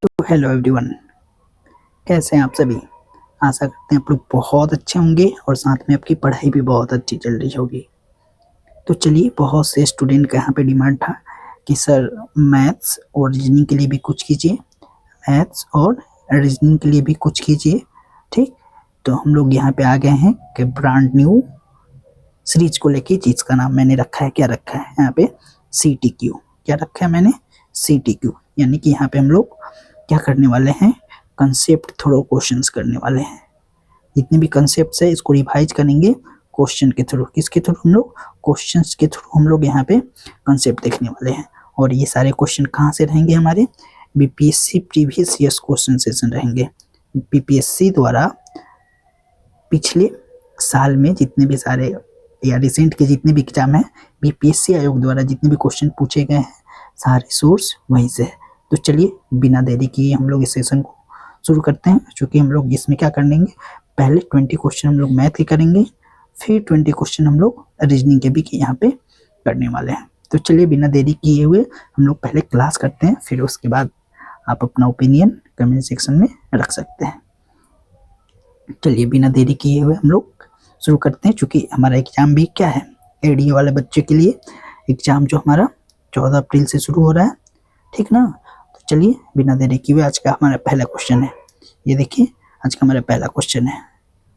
तो hello everyone, कैसे हैं आप सभी। आशा करते हैं आप लोग बहुत अच्छे होंगे और साथ में आपकी पढ़ाई भी बहुत अच्छी चल रही होगी। तो चलिए, बहुत से स्टूडेंट का यहाँ पे डिमांड था कि सर मैथ्स और रीजनिंग के लिए भी कुछ कीजिए, मैथ्स और रीजनिंग के लिए भी कुछ कीजिए। ठीक, तो हम लोग यहाँ पे आ गए हैं कि ब्रांड न्यू सीरीज को लेके, जिसका नाम मैंने रखा है, क्या रखा है यहाँ पे, CTQ। क्या रखा है मैंने, CTQ। यानी कि यहाँ पे हम लोग क्या करने वाले हैं, कंसेप्ट थ्रो क्वेश्चंस करने वाले हैं। जितने भी कंसेप्ट है इसको रिवाइज करेंगे क्वेश्चन के थ्रू। किसके थ्रू, हम लोग क्वेश्चंस के थ्रू हम लोग यहाँ पे कंसेप्ट देखने वाले हैं। और ये सारे क्वेश्चन कहाँ से रहेंगे, हमारे BPSC previous years question session रहेंगे। BPSC द्वारा पिछले साल में जितने भी सारे या रिसेंट के जितने भी एग्जाम है, BPSC आयोग द्वारा जितने भी क्वेश्चन पूछे गए हैं, सारे सोर्स वहीं से है। तो चलिए, बिना देरी किए हम लोग इस सेशन को शुरू करते हैं। चूँकि हम लोग इसमें क्या कर लेंगे, पहले 20 क्वेश्चन हम लोग मैथ के करेंगे, फिर 20 क्वेश्चन हम लोग रीजनिंग के भी यहाँ पे करने वाले हैं। तो चलिए, बिना देरी किए हुए हम लोग पहले क्लास करते हैं, फिर उसके बाद आप अपना ओपिनियन कमेंट सेक्शन में रख सकते हैं। चलिए, बिना देरी किए हुए हम लोग शुरू करते हैं। चूँकि हमारा एग्ज़ाम भी क्या है, ADA वाले बच्चे के लिए एग्ज़ाम जो हमारा 14 अप्रैल से शुरू हो रहा है, ठीक ना। तो चलिए, बिना देरी किए हुए आज का हमारा पहला क्वेश्चन है। ये देखिए, आज का हमारा पहला क्वेश्चन है।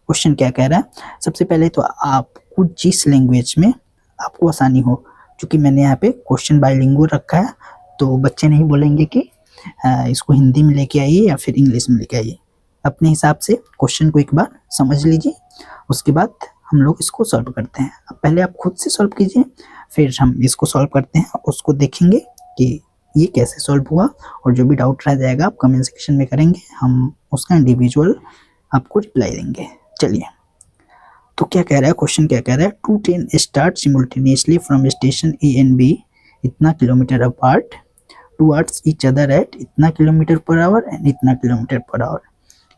क्वेश्चन क्या कह रहा है, सबसे पहले तो आपको जिस लैंग्वेज में आपको आसानी हो, क्योंकि मैंने यहाँ पे क्वेश्चन बाइलिंगुअल रखा है, तो बच्चे नहीं बोलेंगे कि इसको हिंदी में लेके आइए या फिर इंग्लिश में लेके आइए। अपने हिसाब से क्वेश्चन को एक बार समझ लीजिए, उसके बाद हम लोग इसको सॉल्व करते हैं। अब पहले आप खुद से सॉल्व कीजिए, फिर हम इसको सॉल्व करते हैं, उसको देखेंगे कि ये कैसे सॉल्व हुआ। और जो भी डाउट रह जाएगा आप कमेंट सेक्शन में करेंगे, हम उसका इंडिविजुअल आपको रिप्लाई देंगे। चलिए, तो क्या कह रहा है क्वेश्चन, क्या कह रहा है, 2 train start simultaneously from station A and B इतना kilometre apart towards each other at इतना किलोमीटर पर आवर एंड इतना kilometre per hour.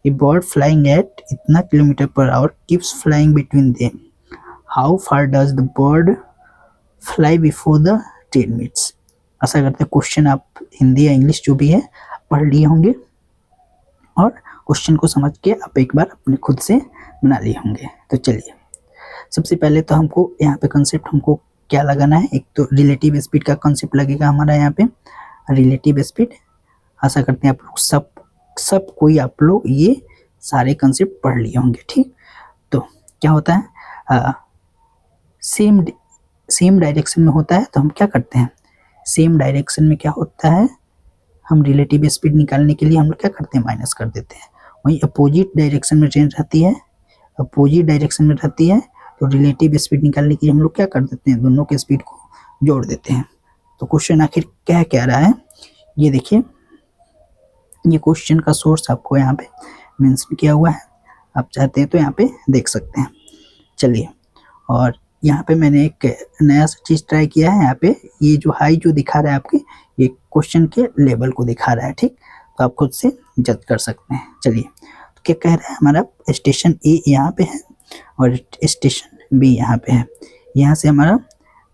A bird flying at इतना kilometre per hour keeps flying between them. How far does the bird fly before the train meets? आशा करते हैं question आप हिंदी या English जो भी है पढ़ लिए होंगे और क्वेश्चन को समझ के आप एक बार अपने खुद से बना लिए होंगे। तो चलिए, सबसे पहले तो हमको यहाँ पे कंसेप्ट हमको क्या लगाना है, एक तो रिलेटिव स्पीड का कंसेप्ट लगेगा हमारा यहाँ पे, रिलेटिव स्पीड। आशा करते हैं आप लोग सब कोई आप लोग ये सारे कंसेप्ट पढ़ लिए होंगे। ठीक, तो क्या होता है, सेम डायरेक्शन में होता है, तो हम क्या करते हैं, सेम डायरेक्शन में क्या होता है, हम रिलेटिव स्पीड निकालने के लिए हम लोग क्या करते हैं, माइनस कर देते हैं। वहीं अपोजिट डायरेक्शन में ट्रेन रहती है, अपोजिट डायरेक्शन में रहती है, तो रिलेटिव स्पीड निकालने के लिए हम लोग क्या कर देते हैं, दोनों के स्पीड को जोड़ देते हैं। तो क्वेश्चन आखिर क्या कह रहा है, ये देखिए, ये क्वेश्चन का सोर्स आपको यहाँ पे मेंशन किया हुआ है, आप चाहते हैं तो यहाँ पे देख सकते हैं। चलिए, और यहाँ पे मैंने एक नया सा चीज़ ट्राई किया है। यहाँ पे ये जो हाई जो दिखा रहा है आपके, ये क्वेश्चन के लेवल को दिखा रहा है। ठीक, तो आप खुद से जज कर सकते हैं। चलिए, तो क्या कह रहा है, हमारा स्टेशन A यहाँ पे है और स्टेशन B यहाँ पे है। यहाँ से हमारा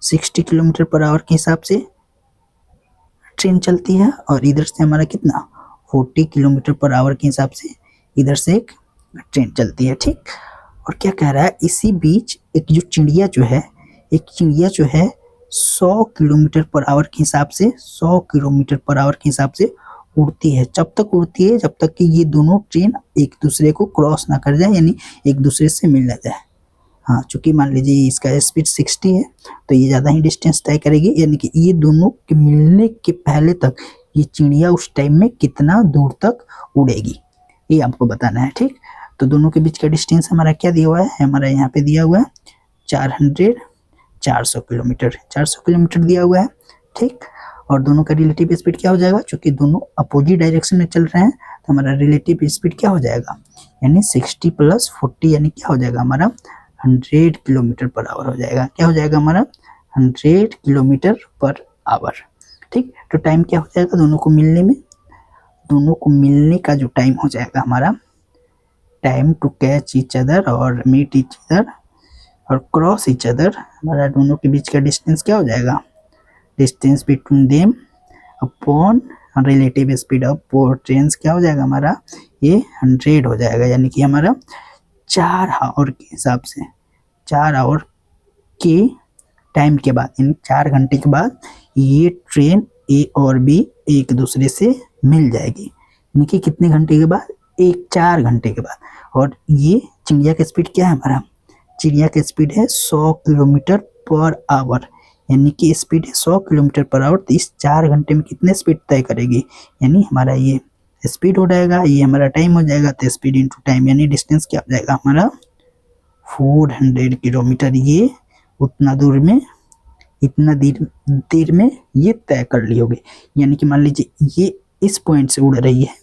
60 किलोमीटर पर आवर के हिसाब से ट्रेन चलती है और इधर से हमारा कितना 40 किलोमीटर पर आवर के हिसाब से इधर से एक ट्रेन चलती है। ठीक, और क्या कह रहा है, इसी बीच एक जो चिड़िया जो है 100 किलोमीटर पर आवर के हिसाब से 100 किलोमीटर पर आवर के हिसाब से उड़ती है। जब तक उड़ती है जब तक कि ये दोनों ट्रेन एक दूसरे को क्रॉस ना कर जाए, यानी एक दूसरे से मिल ना जाए। हाँ, चूँकि मान लीजिए इसका स्पीड 60 है, तो ये ज़्यादा ही डिस्टेंस तय करेगी, यानी कि ये दोनों के मिलने के पहले तक ये चिड़िया उस टाइम में कितना दूर तक उड़ेगी, ये आपको बताना है। ठीक, तो दोनों के बीच का डिस्टेंस हमारा क्या दिया हुआ है, हमारा यहाँ पे दिया हुआ है 400 किलोमीटर दिया हुआ है। ठीक, और दोनों का रिलेटिव स्पीड क्या हो जाएगा, चूँकि दोनों अपोजिट डायरेक्शन में चल रहे हैं, तो हमारा रिलेटिव स्पीड क्या हो जाएगा, यानी 60 + 40 यानी क्या हो जाएगा हमारा 100 किलोमीटर पर आवर हो जाएगा। क्या हो जाएगा हमारा 100 किलोमीटर पर आवर। ठीक, तो टाइम क्या हो जाएगा, दोनों को मिलने का जो टाइम हो जाएगा हमारा, time to catch each other और मीट ईच अदर और क्रॉस ईच अदर, हमारा दोनों के बीच का डिस्टेंस क्या हो जाएगा, distance between them upon relative speed of पोर्टेंस क्या हो जाएगा हमारा, ये 100 हो जाएगा, यानी कि हमारा 4 आवर के हिसाब से, 4 आवर के टाइम के बाद, यानी 4 घंटे के बाद ये ट्रेन ए और बी एक दूसरे से मिल जाएगी, यानी कि कितने घंटे के बाद, 4 घंटे के बाद। और ये चिड़िया का स्पीड क्या है हमारा, चिड़िया का स्पीड है 100 किलोमीटर पर आवर, यानी कि स्पीड है 100 किलोमीटर पर आवर। तो इस 4 घंटे में कितने स्पीड तय करेगी, यानी हमारा ये स्पीड हो जाएगा, ये हमारा टाइम हो जाएगा, तो स्पीड इंटू टाइम यानी डिस्टेंस क्या हो जाएगा हमारा 400 किलोमीटर। ये उतना दूर में, इतना देर में ये तय कर ली होगी। यानी कि मान लीजिए ये इस पॉइंट से उड़ रही है,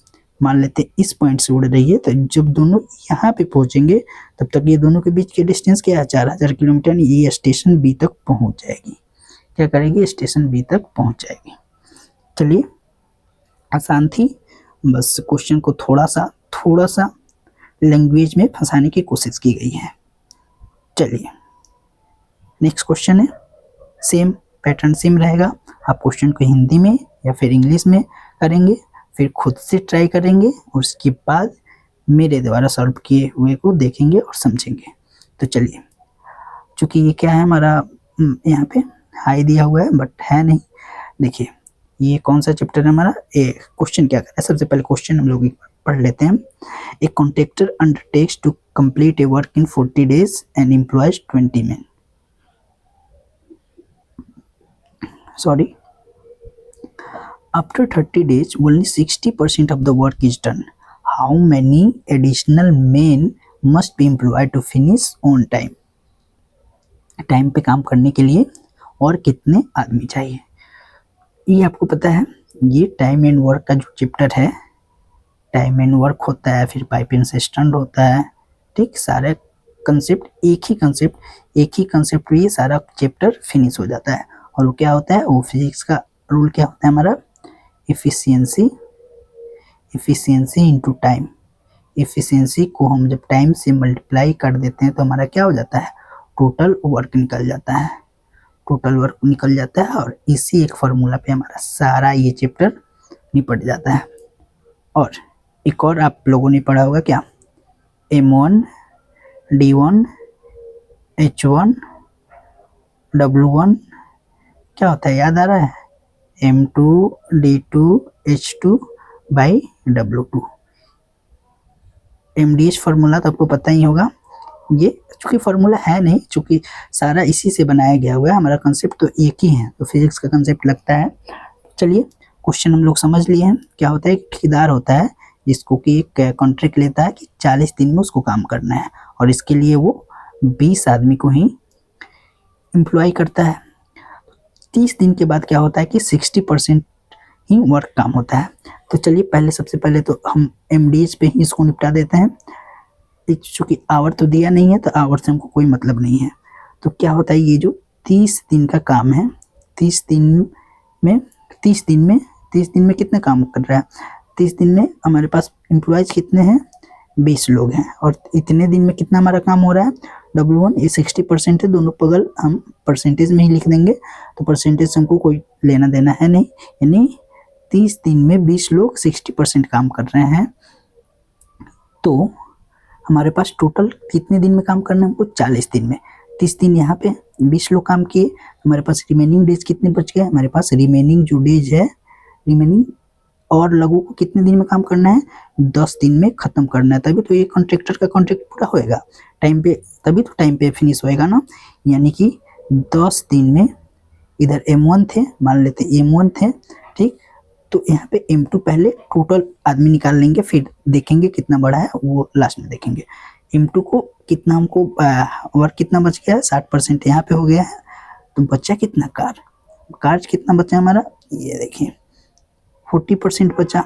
मान लेते हैं इस पॉइंट से उड़ रही है, तो जब दोनों यहाँ पे पहुंचेंगे तब तक ये दोनों के बीच के डिस्टेंस क्या है 4000 किलोमीटर। ये स्टेशन बी तक पहुंच जाएगी, क्या करेगी, स्टेशन बी तक पहुंच जाएगी। चलिए आसान थी, बस क्वेश्चन को थोड़ा सा लैंग्वेज में फंसाने की कोशिश की गई है। चलिए नेक्स्ट क्वेश्चन है, सेम पैटर्न सेम रहेगा, आप क्वेश्चन को हिंदी में या फिर इंग्लिश में करेंगे, फिर खुद से ट्राई करेंगे और उसके बाद मेरे द्वारा सॉल्व किए हुए को देखेंगे और समझेंगे। तो चलिए, चूँकि ये क्या है हमारा यहाँ पे हाई दिया हुआ है बट है नहीं, देखिए ये कौन सा चैप्टर है हमारा, क्वेश्चन क्या कर रहा है। सबसे पहले क्वेश्चन हम लोग पढ़ लेते हैं। A contractor undertakes to complete a work in 40 days and employs 20 men। Sorry, after 30 days only 60% of the work is done. How many additional men must be employed to finish on time? Time पे काम करने के लिए और कितने आदमी चाहिए। ये आपको पता है, ये टाइम एंड वर्क का जो चैप्टर है, टाइम एंड वर्क होता है, फिर पाइपिंग सिस्टम होता है, ठीक, सारे कंसेप्ट एक ही कंसेप्ट पे ये सारा चैप्टर फिनिश हो जाता है। और वो क्या होता है, वो फिजिक्स का रूल क्या होता है हमारा, एफिशिएंसी इनटू टाइम। एफिशिएंसी को हम जब टाइम से मल्टीप्लाई कर देते हैं तो हमारा क्या हो जाता है, टोटल वर्क निकल जाता है। और इसी एक फार्मूला पे हमारा सारा ये चैप्टर निपट जाता है। और एक और आप लोगों ने पढ़ा होगा क्या, M1 D1 H1 W1 क्या होता है, याद आ रहा है, M2 D2 H2 by W2। MDH formula तो आपको पता ही होगा, ये चूँकि फार्मूला है नहीं, चूँकि सारा इसी से बनाया गया हुआ है, हमारा कंसेप्ट तो एक ही है, तो फिजिक्स का कंसेप्ट लगता है। चलिए क्वेश्चन हम लोग समझ लिए हैं। क्या होता है, ठेकेदार होता है जिसको कि एक कॉन्ट्रैक्ट लेता है कि 40 दिन में उसको काम करना है, और इसके लिए वो 20 आदमी को ही एम्प्लॉय करता है। 30 दिन के बाद क्या होता है कि 60% ही वर्क काम होता है। तो चलिए सबसे पहले तो हम MDH पे ही इसको निपटा देते हैं। चूँकि आवर तो दिया नहीं है तो आवर से हमको कोई मतलब नहीं है। तो क्या होता है, ये जो 30 दिन का काम है, 30 दिन में कितना काम कर रहा है, 30 दिन में हमारे पास एम्प्लॉयज कितने हैं, 20 लोग हैं, और इतने दिन में कितना हमारा काम हो रहा है, W1 ये 60% है, दोनों बगल हम परसेंटेज में ही लिख देंगे, तो परसेंटेज हमको कोई लेना देना है नहीं, यानी 30 दिन में 20 लोग 60% काम कर रहे हैं। तो हमारे पास टोटल कितने दिन में काम करना है हमको, 40 दिन में। 30 दिन यहाँ पे 20 लोग काम किए, हमारे पास रिमेनिंग डेज कितने बच गए, हमारे पास रिमेनिंग जो डेज है, रिमेनिंग और लोगों को कितने दिन में काम करना है, 10 दिन में ख़त्म करना है। तभी तो ये कॉन्ट्रैक्टर का कॉन्ट्रैक्ट पूरा होएगा टाइम पे, तभी तो टाइम पे फिनिश होएगा ना। यानी कि 10 दिन में इधर M1 थे, मान लेते M1 थे, ठीक, तो यहाँ पे M2 पहले टोटल आदमी निकाल लेंगे, फिर देखेंगे कितना बड़ा है वो लास्ट में देखेंगे। M2 को कितना हमको वर्क कितना बच गया है, 60% यहाँ पे हो गया है, तो बचा कितना, कार कितना बचा हमारा, ये देखिए 40% बचा।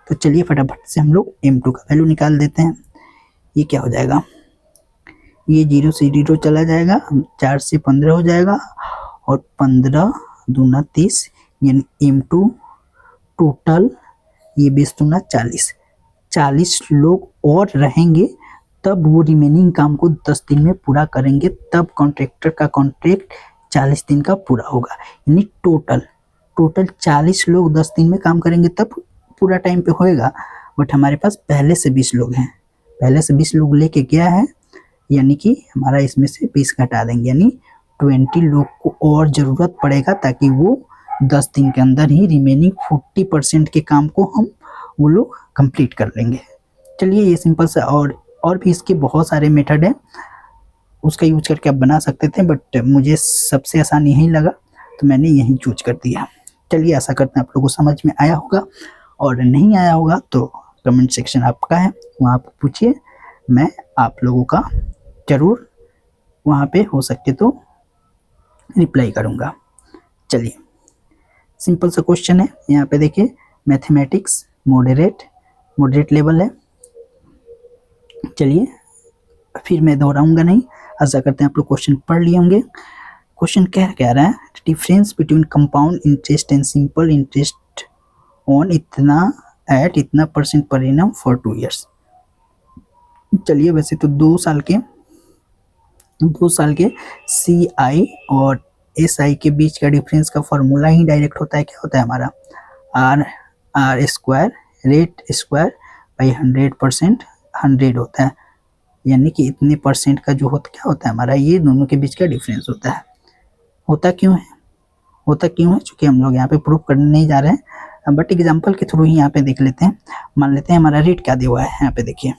तो चलिए फटाफट से हम लोग M2 का वैल्यू निकाल देते हैं। ये क्या हो जाएगा, ये 0 से 0 चला जाएगा, 4 से 15 हो जाएगा, और 15 दूना 30, यानी M2 टोटल ये 20 दूना 40 लोग और रहेंगे, तब वो रिमेनिंग काम को 10 दिन में पूरा करेंगे, तब कॉन्ट्रैक्टर का कॉन्ट्रैक्ट 40 दिन का पूरा होगा। यानी टोटल टोटल 40 लोग 10 दिन में काम करेंगे तब पूरा टाइम पे होएगा, बट हमारे पास पहले से 20 लोग हैं, पहले से 20 लोग लेके गया है, यानी कि हमारा इसमें से 20 घटा देंगे, यानी 20 लोग को और ज़रूरत पड़ेगा ताकि वो 10 दिन के अंदर ही रिमेनिंग 40% के काम को हम वो लोग कंप्लीट कर लेंगे। चलिए ये सिंपल सा, और भी इसके बहुत सारे मेथड हैं, उसका यूज करके आप बना सकते थे, बट मुझे सबसे आसान यही लगा तो मैंने यही चूज कर दिया। चलिए आशा करते हैं आप लोगों को समझ में आया होगा, और नहीं आया होगा तो कमेंट सेक्शन आपका है, वहाँ पर पूछिए, मैं आप लोगों का ज़रूर वहाँ पे हो सके तो रिप्लाई करूँगा। चलिए सिंपल सा क्वेश्चन है, यहाँ पे देखिए मैथमेटिक्स मॉडरेट लेवल है। चलिए फिर मैं दोहराऊंगा नहीं, आशा करते हैं आप लोग क्वेश्चन पढ़ लिए होंगे। क्वेश्चन क्या कह रहा है, difference between compound interest and simple interest on इतना एट इतना % पर एनम फॉर 2 ईयर्स। चलिए वैसे तो 2 साल के CI और SI के बीच का डिफरेंस का फॉर्मूला ही डायरेक्ट होता है, क्या होता है हमारा R square rate square by 100% 100 होता है, यानी कि इतने % का जो होता क्या होता है हमारा, ये दोनों के बीच का डिफरेंस होता है। होता क्यों है क्योंकि हम लोग यहाँ पे प्रूफ करने नहीं जा रहे हैं, बट एग्जांपल के थ्रू ही यहाँ पे देख लेते हैं। मान लेते हैं हमारा रेट क्या दिया हुआ है, यहाँ पे देखिए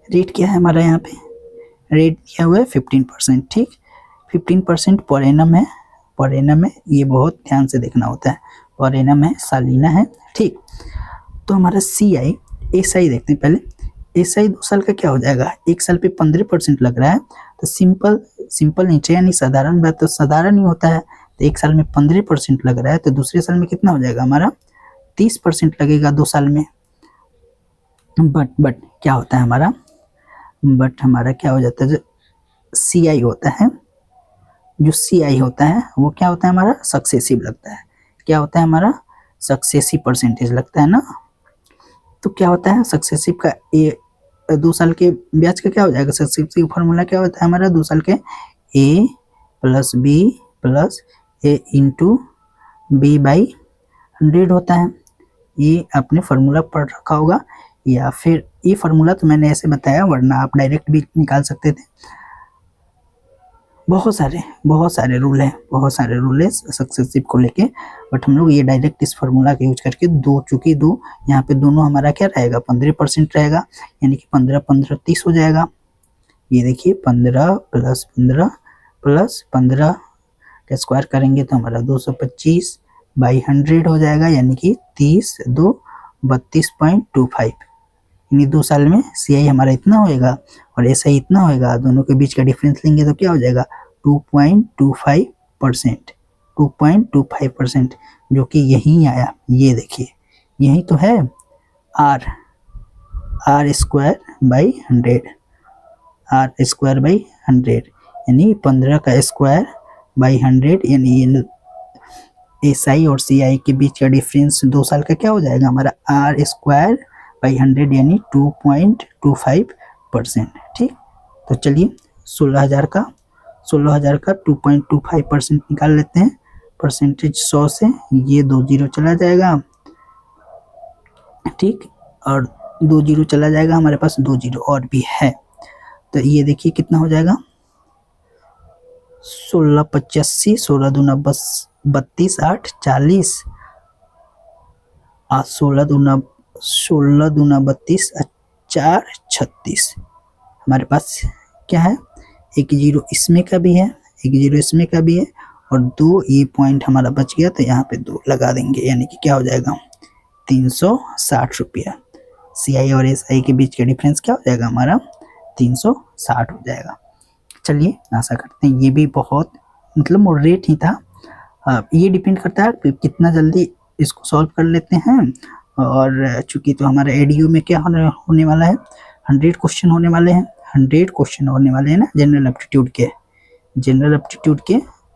रेट क्या है हमारा, यहाँ पे रेट दिया हुआ है 15%, ठीक 15% पर एनम है, ये बहुत ध्यान से देखना होता है, पर एनम है, सालीना है, ठीक। तो हमारा CI SI देखते हैं पहले, SI 2 साल का क्या हो जाएगा, 1 साल पे 15% लग रहा है, तो सिंपल नीचे यानी साधारण बात तो साधारण ही होता है, तो 1 साल में 15% लग रहा है, तो दूसरे साल में कितना हो जाएगा हमारा 30% लगेगा 2 साल में। बट क्या होता है हमारा, क्या हो जाता है, जो CI होता है, वो क्या होता है हमारा सक्सेसिव लगता है, क्या होता है हमारा सक्सेसिव परसेंटेज लगता है ना। तो क्या होता है सक्सेसिव का 2 साल के ब्याज का क्या हो जाएगा, सक्सेसिव फार्मूला क्या होता है हमारा 2 साल के A + B + A × B by 100 होता है। ये आपने फार्मूला पढ़ रखा होगा, या फिर ये फार्मूला तो मैंने ऐसे बताया, वरना आप डायरेक्ट भी निकाल सकते थे। बहुत सारे रूल है सक्सेसिव को लेके, बट हम लोग ये डायरेक्ट इस फार्मूला का यूज करके चूंकि यहाँ पे दोनों हमारा क्या रहेगा 15% रहेगा, यानी कि 15 30 हो जाएगा। ये देखिए 15 + 15 + 15 का स्क्वायर करेंगे तो हमारा 225 बाई 100 हो जाएगा, यानी कि 30 2 32.25, यानी 2 साल में CI हमारा इतना होएगा और SI इतना होएगा, दोनों के बीच का डिफरेंस लेंगे तो क्या हो जाएगा 2.25%, जो कि यही आया, ये देखिए यही तो है R स्क्वायर बाई 100, यानी 15 का स्क्वायर बाई 100, यानी SI और CI के बीच का डिफरेंस 2 साल का क्या हो जाएगा हमारा R स्क्वायर बाई 100, यानी 2.25%, ठीक। तो चलिए 16,000 का 2.25% निकाल लेते हैं, परसेंटेज 100 से ये 2 जीरो चला जाएगा, ठीक, और 2 जीरो चला जाएगा, हमारे पास 2 जीरो और भी है, तो ये देखिए कितना हो जाएगा 16 16 दूना 32 8 40, 16 दूना 32 4 36, हमारे पास क्या है, 1 जीरो इसमें का भी है, 1 जीरो इसमें का भी है, और 2 ये पॉइंट हमारा बच गया, तो यहाँ पे 2 लगा देंगे, यानी कि क्या हो जाएगा 360 रुपया। CI और SI के बीच का डिफरेंस क्या हो जाएगा हमारा 360 हो जाएगा। चलिए आशा करते हैं ये भी बहुत मतलब मॉडरेट ही था। ये डिपेंड करता है कि कितना जल्दी इसको सॉल्व कर लेते हैं, और चूंकि तो हमारा ADU में क्या होने वाला है 100 क्वेश्चन होने वाले हैं, 100 क्वेश्चन होने वाले हैं ना, जनरल एप्टीट्यूड के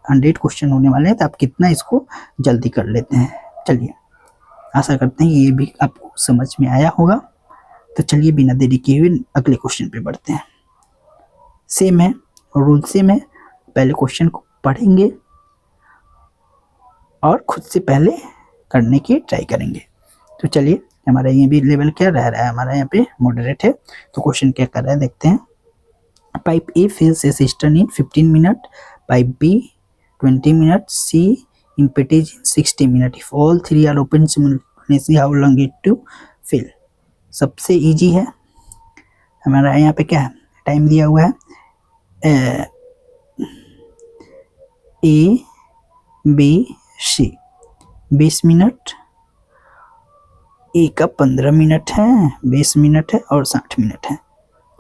100 क्वेश्चन होने वाले हैं, तो आप कितना इसको जल्दी कर लेते हैं। चलिए आशा करते हैं ये भी आपको समझ में आया होगा। तो चलिए बिना देरी किए हुए अगले क्वेश्चन पे बढ़ते हैं। सेम है, रूल सेम है, पहले क्वेश्चन को पढ़ेंगे और खुद से पहले करने की ट्राई करेंगे। तो चलिए, हमारा ये भी लेवल क्या रह रहा है, हमारा यहाँ पे मॉडरेट है। तो क्वेश्चन क्या कर रहा है देखते हैं। Pipe A fills a cistern in 15 minute, pipe B 20 minute, C empties in 60 minute. If all three are open simultaneously how long it to fill. सबसे इजी है हमारा, यहाँ पे क्या है, टाइम दिया हुआ है ए बी सी 20 मिनट, ए का 15 मिनट है, 20 मिनट है और 60 मिनट है।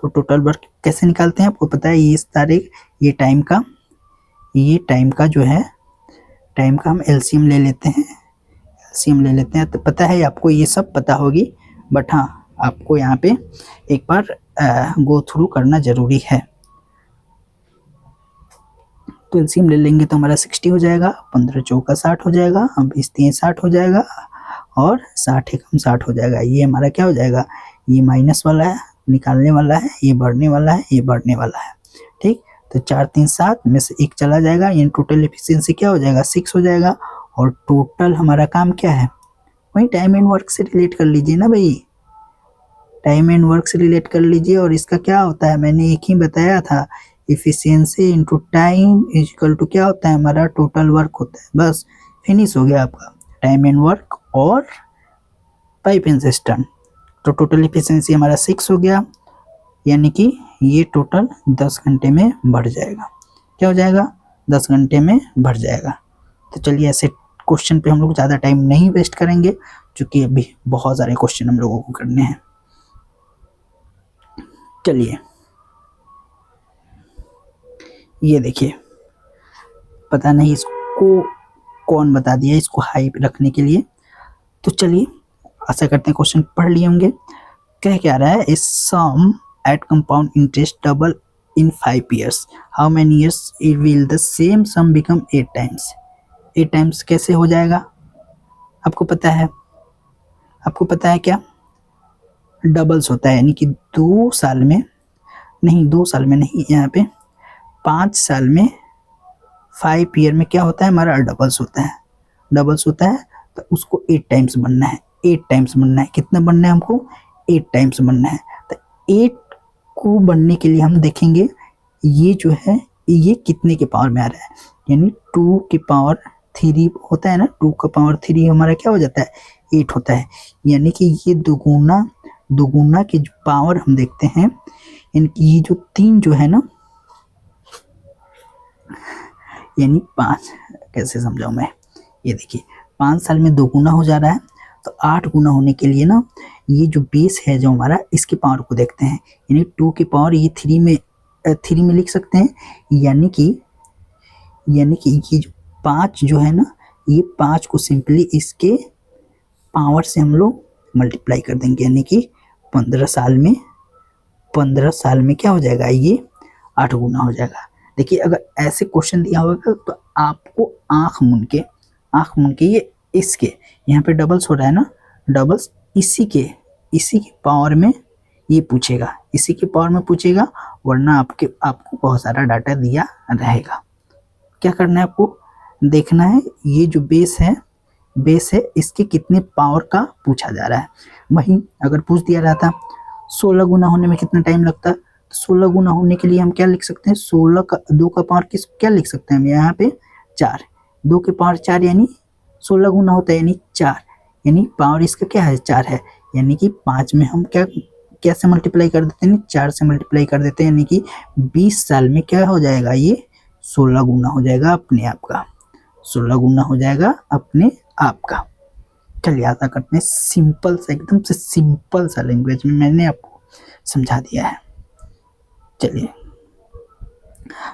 तो टोटल वर्क कैसे निकालते हैं, आपको पता है ये इस तारीख, ये टाइम का जो है, टाइम का हम एलसीएम ले लेते हैं। तो पता है आपको, ये सब पता होगी, बट हाँ आपको यहाँ पे एक बार गो थ्रू करना जरूरी है। तो एलसीएम ले लेंगे तो हमारा 60 हो जाएगा, 15 चौका 60 हो जाएगा, 20 3 60 हो जाएगा और 60 एकम 60 हो जाएगा। ये हमारा क्या हो जाएगा, ये माइनस वाला है, निकालने वाला है, ये बढ़ने वाला है, ये बढ़ने वाला है। ठीक, तो 4 3 7 में से 1 चला जाएगा, यानी टोटल एफिशिएंसी क्या हो जाएगा, 6 हो जाएगा। और टोटल हमारा काम क्या है, वही टाइम एंड वर्क से रिलेट कर लीजिए ना भाई, टाइम एंड वर्क से रिलेट कर लीजिए। और इसका क्या होता है, मैंने एक ही बताया था, efficiency into time is equal to क्या होता है, हमारा टोटल वर्क होता है। बस फिनिश हो गया आपका टाइम एंड वर्क और पाइप एंड सिस्टम। तो टोटल इफिशियंसी हमारा 6 हो गया, यानी कि ये टोटल 10 घंटे में बढ़ जाएगा। क्या हो जाएगा, 10 घंटे में बढ़ जाएगा। तो चलिए, ऐसे क्वेश्चन पे हम लोग ज़्यादा टाइम नहीं वेस्ट करेंगे, क्योंकि अभी बहुत सारे क्वेश्चन हम लोगों को करने हैं। चलिए, ये देखिए, पता नहीं इसको कौन बता दिया, इसको हाई रखने के लिए। तो चलिए, आशा करते हैं क्वेश्चन पढ़ लिए होंगे। क्या रहा है, इस sum at compound interest double in 5 years, how many years it will the same sum become 8 times। 8 times कैसे हो जाएगा, आपको पता है, क्या डबल्स होता है, यानी कि 2 साल में नहीं, यहाँ पे 5 साल में 5 year में क्या होता है, हमारा डबल्स होता है। तो उसको 8 times बनना है, 8 times बनना है। कितना बनना है हमको, 8 times बनना है। तो 8 को बनने के लिए हम देखेंगे ये जो है, ये कितने के पावर में आ रहा है, यानी 2 की पावर 3 होता है ना, 2 का पावर 3 हमारा क्या हो जाता है, 8 होता है। यानी कि ये दुगुना की जो पावर हम देखते हैं, यानी कि ये जो 3 जो है ना, यानी 5, कैसे समझाऊं मैं, ये देखिए 5 साल में 2 गुना हो जा रहा है। तो 8 गुना होने के लिए ना, ये जो बेस है जो हमारा, इसकी पावर को देखते हैं, यानी 2 की पावर ये 3 में लिख सकते हैं। यानी कि ये जो 5 जो है ना, ये 5 को सिंपली इसके पावर से हम लोग मल्टीप्लाई कर देंगे, यानी कि 15 साल में क्या हो जाएगा, ये 8 गुना हो जाएगा। देखिए, अगर ऐसे क्वेश्चन दिया होगा तो आपको आंख मूंद के ये इसके यहाँ पे डबल्स हो रहा है ना, डबल्स इसी के पावर में ये पूछेगा, वरना आपको बहुत सारा डाटा दिया रहेगा। क्या करना है, आपको देखना है ये जो बेस है इसके कितने पावर का पूछा जा रहा है। वहीं अगर पूछ दिया रहा था 16 गुना होने में कितना टाइम लगता है, 16 गुना होने के लिए हम क्या लिख सकते हैं, 16 का 2 का पावर क्या लिख सकते हैं हम यहाँ पे 4, 2 के पावर 4, यानी 16 गुना होता है, यानी 4, यानी पावर इसका क्या है, 4 है। यानी कि 5 में हम क्या से मल्टीप्लाई कर देते हैं, 4 से मल्टीप्लाई कर देते हैं, यानी कि 20 साल में क्या हो जाएगा, ये 16 गुना हो जाएगा अपने आप का, 16 गुना हो जाएगा अपने आप का। चलिए, आशा करते हैं सिंपल सा, एकदम से सिंपल सा लैंग्वेज में मैंने आपको समझा दिया है। चलिए,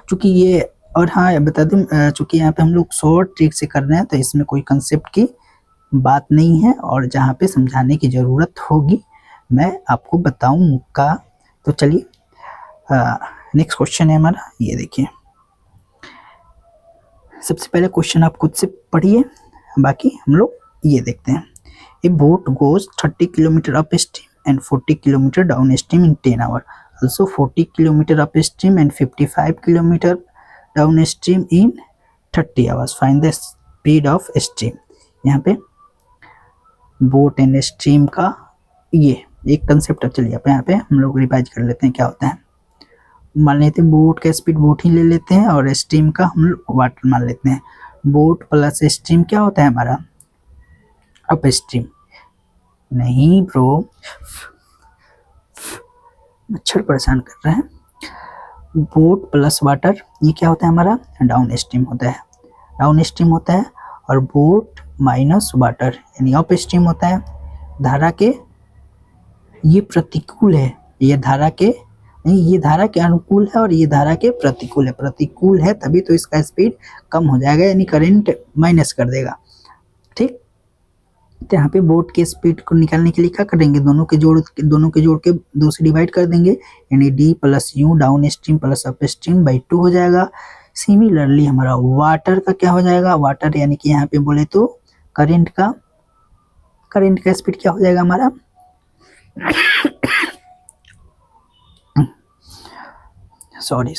चूँकि ये, और हाँ बता दूँ, चूँकि यहाँ पे हम लोग शॉर्ट ट्रिक से कर रहे हैं, तो इसमें कोई कंसेप्ट की बात नहीं है, और जहाँ पे समझाने की ज़रूरत होगी मैं आपको बताऊँगा। तो चलिए, नेक्स्ट क्वेश्चन है हमारा, ये देखिए। सबसे पहले क्वेश्चन आप खुद से पढ़िए, बाकी हम लोग ये देखते हैं। A boat goes 30 kilometre upstream and 40 kilometre downstream in 10 hour, also 40 kilometer upstream and 55 kilometer downstream in 30 hours. Find the speed of stream. यहाँ पे बोट एंड स्ट्रीम का ये एक कंसेप्ट है। चलिए यहाँ पे हम लोग रिवाइज कर लेते हैं क्या होता है। मान लेते हैं बोट का स्पीड बोट ही ले लेते हैं और स्ट्रीम का हम लोग वाटर मान लेते हैं। बोट प्लस स्ट्रीम क्या होता है हमारा? Up stream. नहीं ब्रो, मच्छर परेशान कर रहे हैं। बोट प्लस वाटर ये क्या होता है हमारा? डाउन स्ट्रीम होता है। डाउन स्ट्रीम होता है। और बोट माइनस वाटर यानी अप स्ट्रीम होता है। धारा के ये प्रतिकूल है, ये धारा के नहीं, ये धारा के अनुकूल है और ये धारा के प्रतिकूल है। प्रतिकूल है तभी तो इसका स्पीड कम हो जाएगा, यानी करंट माइनस कर देगा। ठीक, तो यहाँ पे बोट के स्पीड को निकालने के लिए क्या करेंगे? दोनों के जोड़ के 2 से डिवाइड कर देंगे, यानी D plus you down stream plus up stream by 2 हो जाएगा। सिमिलरली हमारा वाटर का क्या हो जाएगा? वाटर यानी कि यहाँ पे बोले तो करंट का स्पीड क्या हो जाएगा हमारा? सॉरी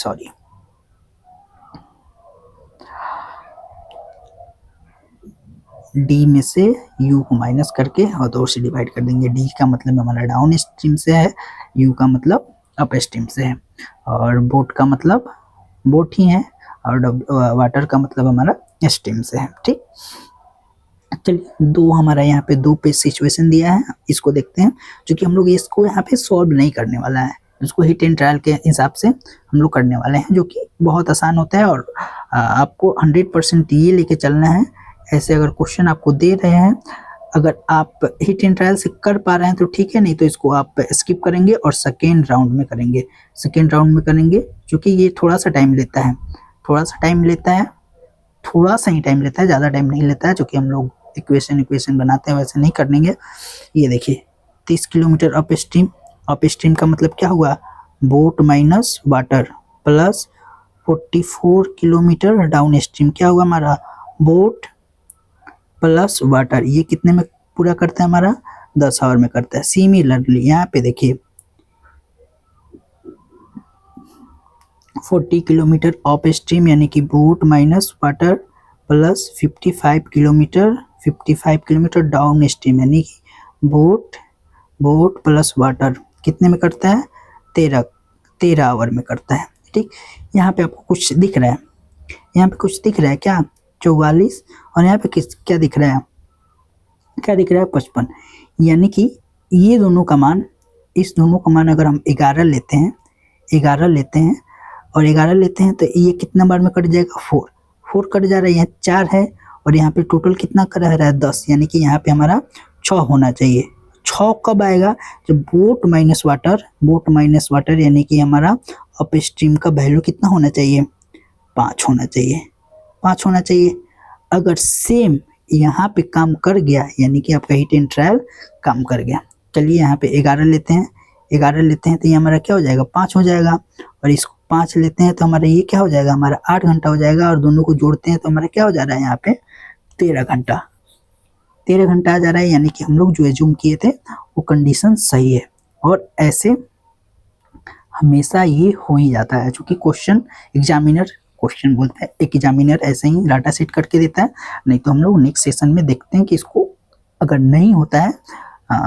डी में से यू को माइनस करके और 2 से डिवाइड कर देंगे। डी का मतलब हमारा डाउन स्ट्रीम से है, यू का मतलब अप स्ट्रीम से है, और बोट का मतलब बोट ही है, और वाटर का मतलब हमारा स्ट्रीम से है। ठीक, चलिए दो हमारा यहाँ पे 2 पे सिचुएशन दिया है, इसको देखते हैं। क्योंकि हम लोग इसको यहाँ पे सॉल्व नहीं करने वाला है, इसको हिट एंड ट्रायल के हिसाब से हम लोग करने वाले हैं, जो कि बहुत आसान होता है। और आपको 100% ये लेके चलना है। ऐसे अगर क्वेश्चन आपको दे रहे हैं, अगर आप हिट एंड ट्रायल से कर पा रहे हैं तो ठीक है, नहीं तो इसको आप स्किप करेंगे और सेकेंड राउंड में करेंगे। क्योंकि ये थोड़ा सा टाइम लेता है, थोड़ा सा ही टाइम लेता है, ज़्यादा टाइम नहीं लेता है। क्योंकि हम लोग इक्वेशन बनाते हैं, वैसे नहीं करेंगे। ये देखिए 30 किलोमीटर अप स्ट्रीम का मतलब क्या हुआ? Boat minus water plus 44 kilometre down stream क्या हुआ हमारा? Boat plus water. ये कितने में पूरा करता है हमारा? 10 आवर में करता है। सिमिलरली यहाँ पे देखिए 40 किलोमीटर अप स्ट्रीम यानी कि boat minus water plus 55 kilometre down stream यानी कि बोट प्लस वाटर कितने में करता है? 13 आवर में करता है। ठीक, यहाँ पे आपको कुछ दिख रहा है, क्या? 44, और यहाँ पे क्या दिख रहा है? 55। यानी कि ये दोनों का मान, इस दोनों का मान अगर हम 11 लेते हैं तो ये कितना बार में कट जाएगा? 4 कट जा रहा है, यहाँ 4 है, और यहाँ पे टोटल कितना कर रहा है? 10। यानी कि यहाँ पे हमारा 6 होना चाहिए। 6 कब आएगा? जब बोट माइनस वाटर यानी कि हमारा अप स्ट्रीम का वैल्यू कितना होना चाहिए? 5 होना चाहिए। अगर सेम यहाँ पे काम कर गया, यानी कि आपका हिट एंड ट्रायल काम कर गया। चलिए यहाँ पे 11 लेते हैं तो ये हमारा क्या हो जाएगा? 5 हो जाएगा। और इसको 5 लेते हैं तो हमारा ये क्या हो जाएगा? हमारा 8 घंटा हो जाएगा। और दोनों को जोड़ते हैं तो हमारा क्या हो जा रहा है? यहाँ पे 13 घंटा आ जा रहा है। यानी कि हम लोग जो एज्यूम किए थे वो कंडीशन सही है। और ऐसे हमेशा ये हो ही जाता है, क्योंकि क्वेश्चन बोलते हैं, एक एग्जामिनर ऐसे ही डाटा सेट करके देता है। नहीं तो हम लोग नेक्स्ट सेशन में देखते हैं कि इसको अगर नहीं होता है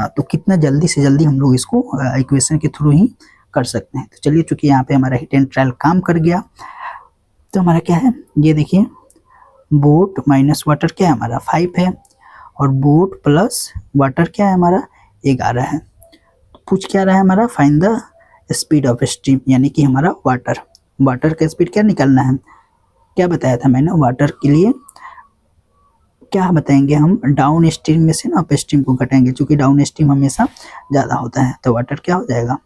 तो कितना जल्दी से जल्दी हम लोग इसको इक्वेशन के थ्रू ही कर सकते हैं। तो चलिए, चूंकि यहाँ पे हमारा हिट एंड ट्रायल काम कर गया, तो हमारा क्या है? ये देखिए बोट माइनस वाटर क्या है हमारा? 5 है, और बोट प्लस वाटर क्या है हमारा? 11 है। पूछ क्या रहा है हमारा? Find the speed of stream, यानी कि हमारा वाटर का स्पीड क्या निकालना है? क्या बताया था मैंने? वाटर के लिए क्या बताएंगे हम? डाउन स्ट्रीम में से ना अप स्ट्रीम को घटाएंगे, क्योंकि डाउन स्ट्रीम हमेशा ज़्यादा होता है। तो वाटर क्या हो जाएगा?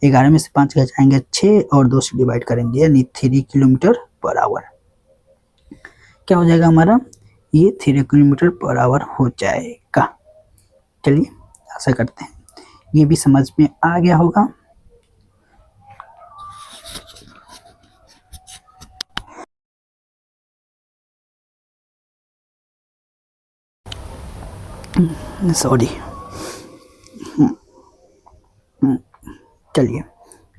11 में से 5 घटाएंगे 6, और 2 से डिवाइड करेंगे, यानी 3 किलोमीटर पर आवर। क्या हो जाएगा हमारा? ये 3 किलोमीटर पर आवर हो जाएगा। चलिए ऐसा करते हैं, ये भी समझ में आ गया होगा। सॉरी। चलिए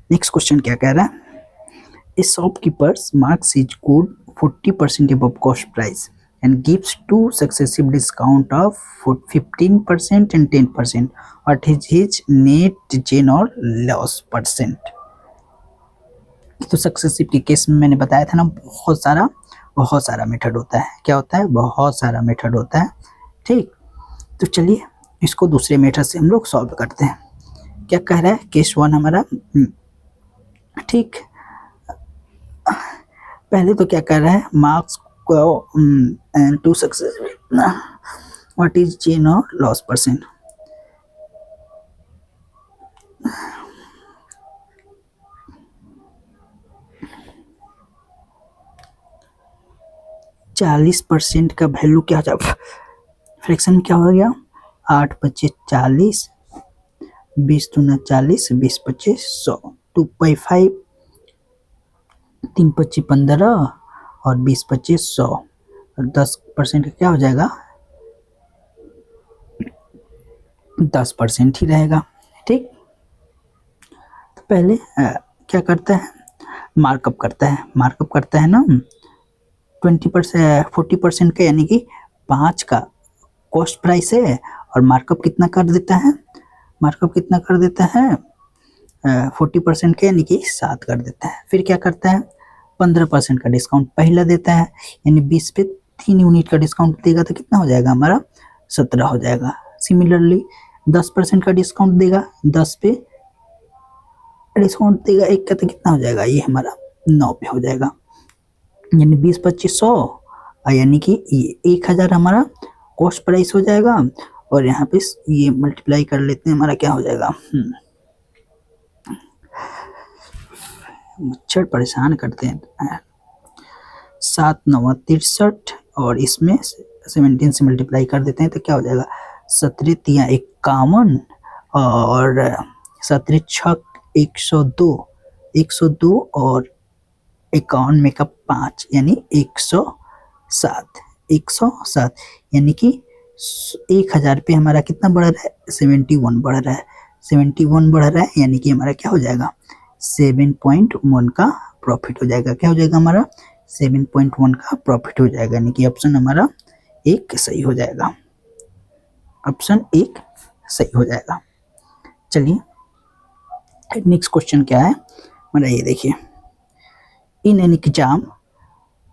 नेक्स्ट क्वेश्चन क्या कह रहा है? A shopkeepers marks his good 40% above cost price, and gives two successive discount of 15% and 10%. What is his net gain or loss percent? तो सक्सेसिव के केस में मैंने बताया था ना, बहुत सारा मेथड होता है। क्या होता है? बहुत सारा मेथड होता है। ठीक, तो चलिए इसको दूसरे मेथड से हम लोग सॉल्व करते हैं। क्या कह रहा है? केस 1 हमारा, ठीक, पहले तो क्या कर रहा है? मार्क्स को to success, what is gain और लॉस परसेंट। चालीस % का वैल्यू क्या हो जाएगा? फ्रैक्शन में क्या हो गया? 8 25 40, 20 दूना 40, 20 25 100, 2/5, 3 25 15 और 20 25 100, और 10% क्या हो जाएगा? 10% ही रहेगा। ठीक, तो पहले क्या करता है? मार्कअप करता है ना 20% 40% का, यानी कि 5 का कॉस्ट प्राइस है, और मार्कअप कितना कर देता है? 40% का, यानी कि 7 कर देता है। फिर क्या करता है? 15% का डिस्काउंट पहला देता है, यानी 20 पे 3 यूनिट का डिस्काउंट देगा तो कितना हो जाएगा हमारा? 17 हो जाएगा। सिमिलरली 10% का डिस्काउंट देगा, 10 पे डिस्काउंट देगा 1 का तो कितना हो जाएगा? ये हमारा 9 पे हो जाएगा, यानी 20 25 100, यानी कि ये 1000 हमारा कॉस्ट प्राइस हो जाएगा, और यहाँ पे ये मल्टीप्लाई कर लेते हैं, हमारा क्या हो जाएगा? मच्छर परेशान करते हैं। 7 9 63, और इसमें 17 से मल्टीप्लाई कर देते हैं तो क्या हो जाएगा? 17 3 51, और 17 6 102, और 51 में का 5, यानी 107, यानी कि 1000 पे हमारा कितना बढ़ रहा है? 71 बढ़ रहा है। 71 बढ़ रहा है, यानी कि हमारा क्या हो जाएगा? 7.1 का प्रॉफिट हो जाएगा। क्या हो जाएगा हमारा? 7.1 का प्रॉफिट हो जाएगा, यानी कि ऑप्शन हमारा 1 सही हो जाएगा। ऑप्शन 1 सही हो जाएगा। चलिए नेक्स्ट क्वेश्चन क्या है हमारा, ये देखिए। In an exam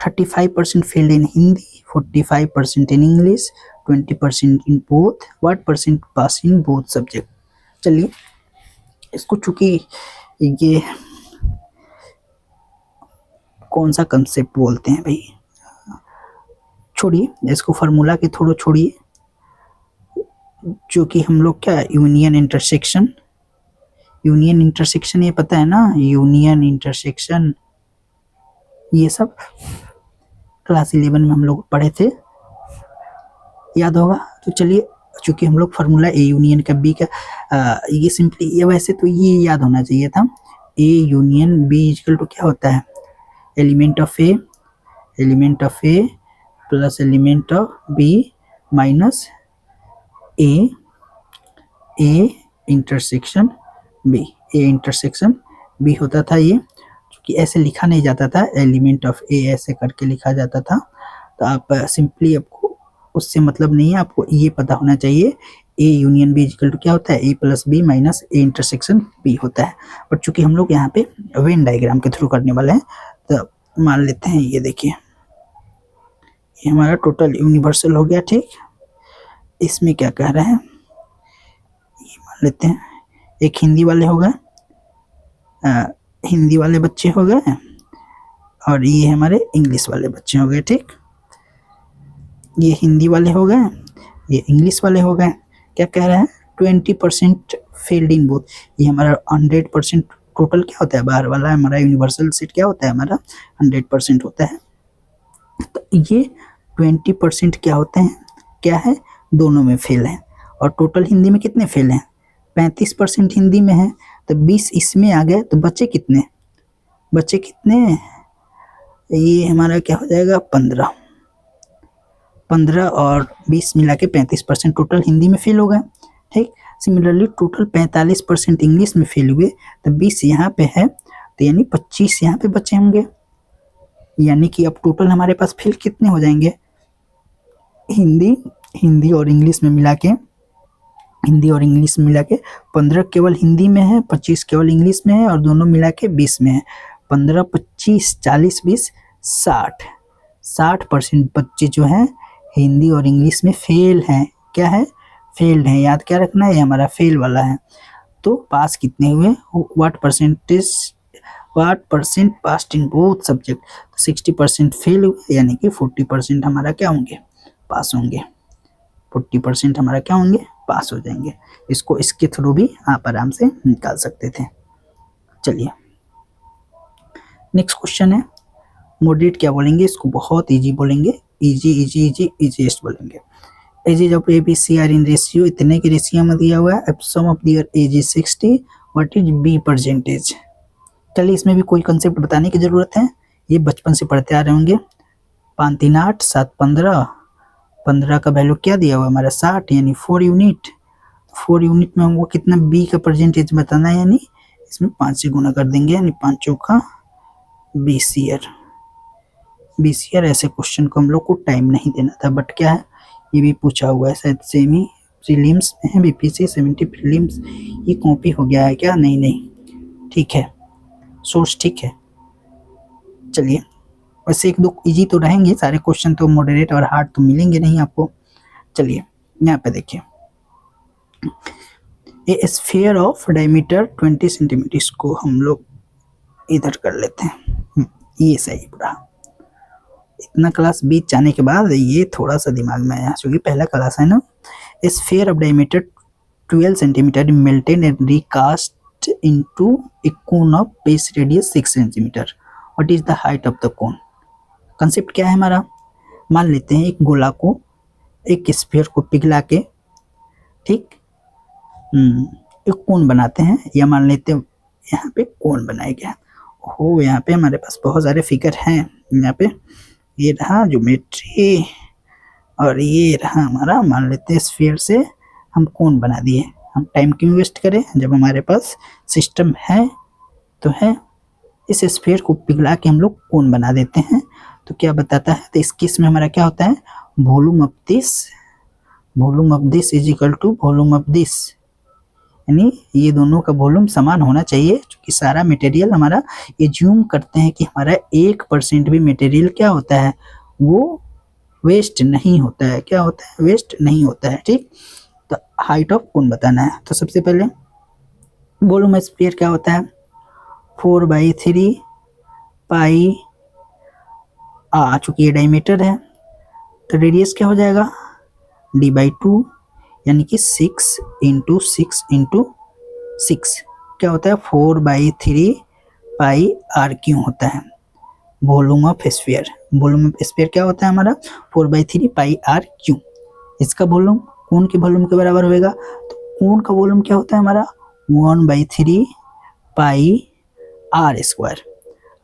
35% failed in Hindi, 45% in English, 20% in both, what percent pass in both subject? चलिए इसको, चूंकि ये कौन सा कंसेप्ट बोलते हैं भाई, छोड़िए इसको, फार्मूला के थोड़ा छोड़िए, जो कि हम लोग क्या, यूनियन इंटरसेक्शन ये पता है ना, यूनियन इंटरसेक्शन, ये सब क्लास 11 में हम लोग पढ़े थे, याद होगा। तो चलिए, चूंकि हम लोग फार्मूला ए यूनियन का बी का, ये सिंपली, ये वैसे तो ये याद होना चाहिए था, A union B equal to क्या होता है? Element of A plus element of B minus A intersection B होता था ये, क्योंकि ऐसे लिखा नहीं जाता था, एलिमेंट ऑफ ए ऐसे करके लिखा जाता था। तो आप सिंपली, आपको उससे मतलब नहीं है, आपको ये पता होना चाहिए A union B equal to क्या होता है? A plus B minus A intersection B होता है। बट चूंकि हम लोग यहाँ पे वेन डायग्राम के थ्रू करने वाले हैं, तो मान लेते हैं, ये देखिए, ये हमारा टोटल यूनिवर्सल हो गया। ठीक, इसमें क्या कह रहे हैं, ये मान लेते हैं, एक हिंदी वाले हो गए, हिंदी वाले बच्चे हो गए, और ये हमारे इंग्लिश वाले बच्चे हो गए। ठीक, ये हिंदी वाले हो गए, ये इंग्लिश वाले हो गए। क्या कह रहे हैं? 20% फेल्ड इन बोथ। ये हमारा 100% टोटल क्या होता है? बाहर वाला हमारा यूनिवर्सल सेट क्या होता है? हमारा 100% होता है। तो ये 20% क्या होते हैं? क्या है? दोनों में फेल है। और टोटल हिंदी में कितने फेल हैं? 35% हिंदी में है, तो 20 इसमें आ गए, तो बचे कितने? ये हमारा क्या हो जाएगा? 15 और 20 मिला के 35% टोटल हिंदी में फेल हो गए। ठीक, सिमिलरली टोटल 45% इंग्लिश में फेल हुए, तो 20 यहाँ पे है, तो यानी 25 यहाँ पे बचे होंगे, यानी कि अब टोटल हमारे पास फेल कितने हो जाएंगे? हिंदी हिंदी और इंग्लिश में मिला के 15 केवल हिंदी में है, 25 केवल इंग्लिश में है और दोनों मिला के 20 में है। 15, 25, 40, 20, 60। 60% बच्चे जो हैं हिंदी और इंग्लिश में फेल हैं। क्या है? फेल्ड हैं। याद क्या रखना है? ये हमारा फेल वाला है। तो पास कितने हुए? What percent passed in both subject? 60% fail हुए, यानी कि 40% हमारा क्या होंगे? पास होंगे। 40% हमारा क्या होंगे? पास हो जाएंगे। इसको इसके थ्रू भी आप आराम से निकाल सकते थे। चलिए नेक्स्ट क्वेश्चन है। मॉडरेट क्या बोलेंगे? इसको बहुत इजी बोलेंगे। इजीएस्ट बोलेंगे। Ages of A B C are in ratio, इतने की रेशियो में दिया हुआ है। अब sum of their age is 60, what is B percentage? चलिए इसमें भी कोई कंसेप्ट बताने की जरूरत है, ये बचपन से पढ़ते आ रहे होंगे। 5 3 8 7 15, 15 का वैल्यू क्या दिया हुआ हमारा? 60, यानी 4 यूनिट। 4 यूनिट में हमको कितना बी का परसेंटेज बताना है, यानी इसमें 5 से गुना कर देंगे, यानी 5 चौका 20 ईयर। 20 ईयर। ऐसे क्वेश्चन को हम लोग को टाइम नहीं देना था, बट क्या है, ये भी पूछा हुआ है शायद सेमी प्रीलिम्स में है। बीपीसी 70 प्रीलिम्स, ये कॉपी हो गया है क्या? नहीं, ठीक है, सोर्स ठीक है। चलिए वैसे एक दो इजी तो रहेंगे, सारे क्वेश्चन तो मॉडरेट और हार्ड तो मिलेंगे नहीं आपको। चलिए यहाँ पे देखिए, ए स्फीयर ऑफ डायमीटर 20 सेंटीमीटर, इसको हम लोग इधर कर लेते हैं। ये सही पूरा। इतना क्लास बीत जाने के बाद ये थोड़ा सा दिमाग में आया, क्योंकि पहला क्लास है ना। Sphere of diameter 12 centimetre melted and recast into A cone of base radius 6 centimetre, what is the height of the cone? Concept क्या है हमारा? मान लेते हैं एक गोला को, एक स्फीयर को पिघला के, ठीक, एक कोन बनाते हैं, या मान लेते हैं यहाँ पे कोन बनाया गया हो। यहाँ पे हमारे पास बहुत सारे फिगर हैं। यहाँ पे ये रहा ज्योमेट्री और ये रहा हमारा, मान लेते हैं स्फीयर से हम कोन बना दिए। हम टाइम क्यों वेस्ट करें जब हमारे पास सिस्टम है तो है। इस स्फीयर को पिघला के हम लोग कोन बना देते हैं। तो क्या बताता है? तो इस केस में हमारा क्या होता है? Volume of this is equal to volume of this, यानी ये दोनों का वॉल्यूम समान होना चाहिए, क्योंकि सारा मटेरियल हमारा एज्यूम करते हैं कि हमारा 1% भी मटेरियल क्या होता है? वो वेस्ट नहीं होता है। क्या होता है? वेस्ट नहीं होता है, ठीक। तो हाइट ऑफ कोन बताना है, तो सबसे पहले वॉल्यूम ऑफ स्फीयर क्या होता है? 4/3 पाई आ, चूंकि ये डायमीटर है तो रेडियस क्या हो जाएगा? d/2, यानी कि 6 इंटू 6 इंटू 6 क्या होता है? 4/3 पाई r क्यों होता है? Volume of sphere. Volume of sphere क्या होता है हमारा? 4/3 पाई r क्यों। इसका वॉल्यूम कोन के वॉल्यूम के बराबर होएगा। तो कोन का वॉल्यूम क्या होता है हमारा? 1/3 पाई r स्क्वायर।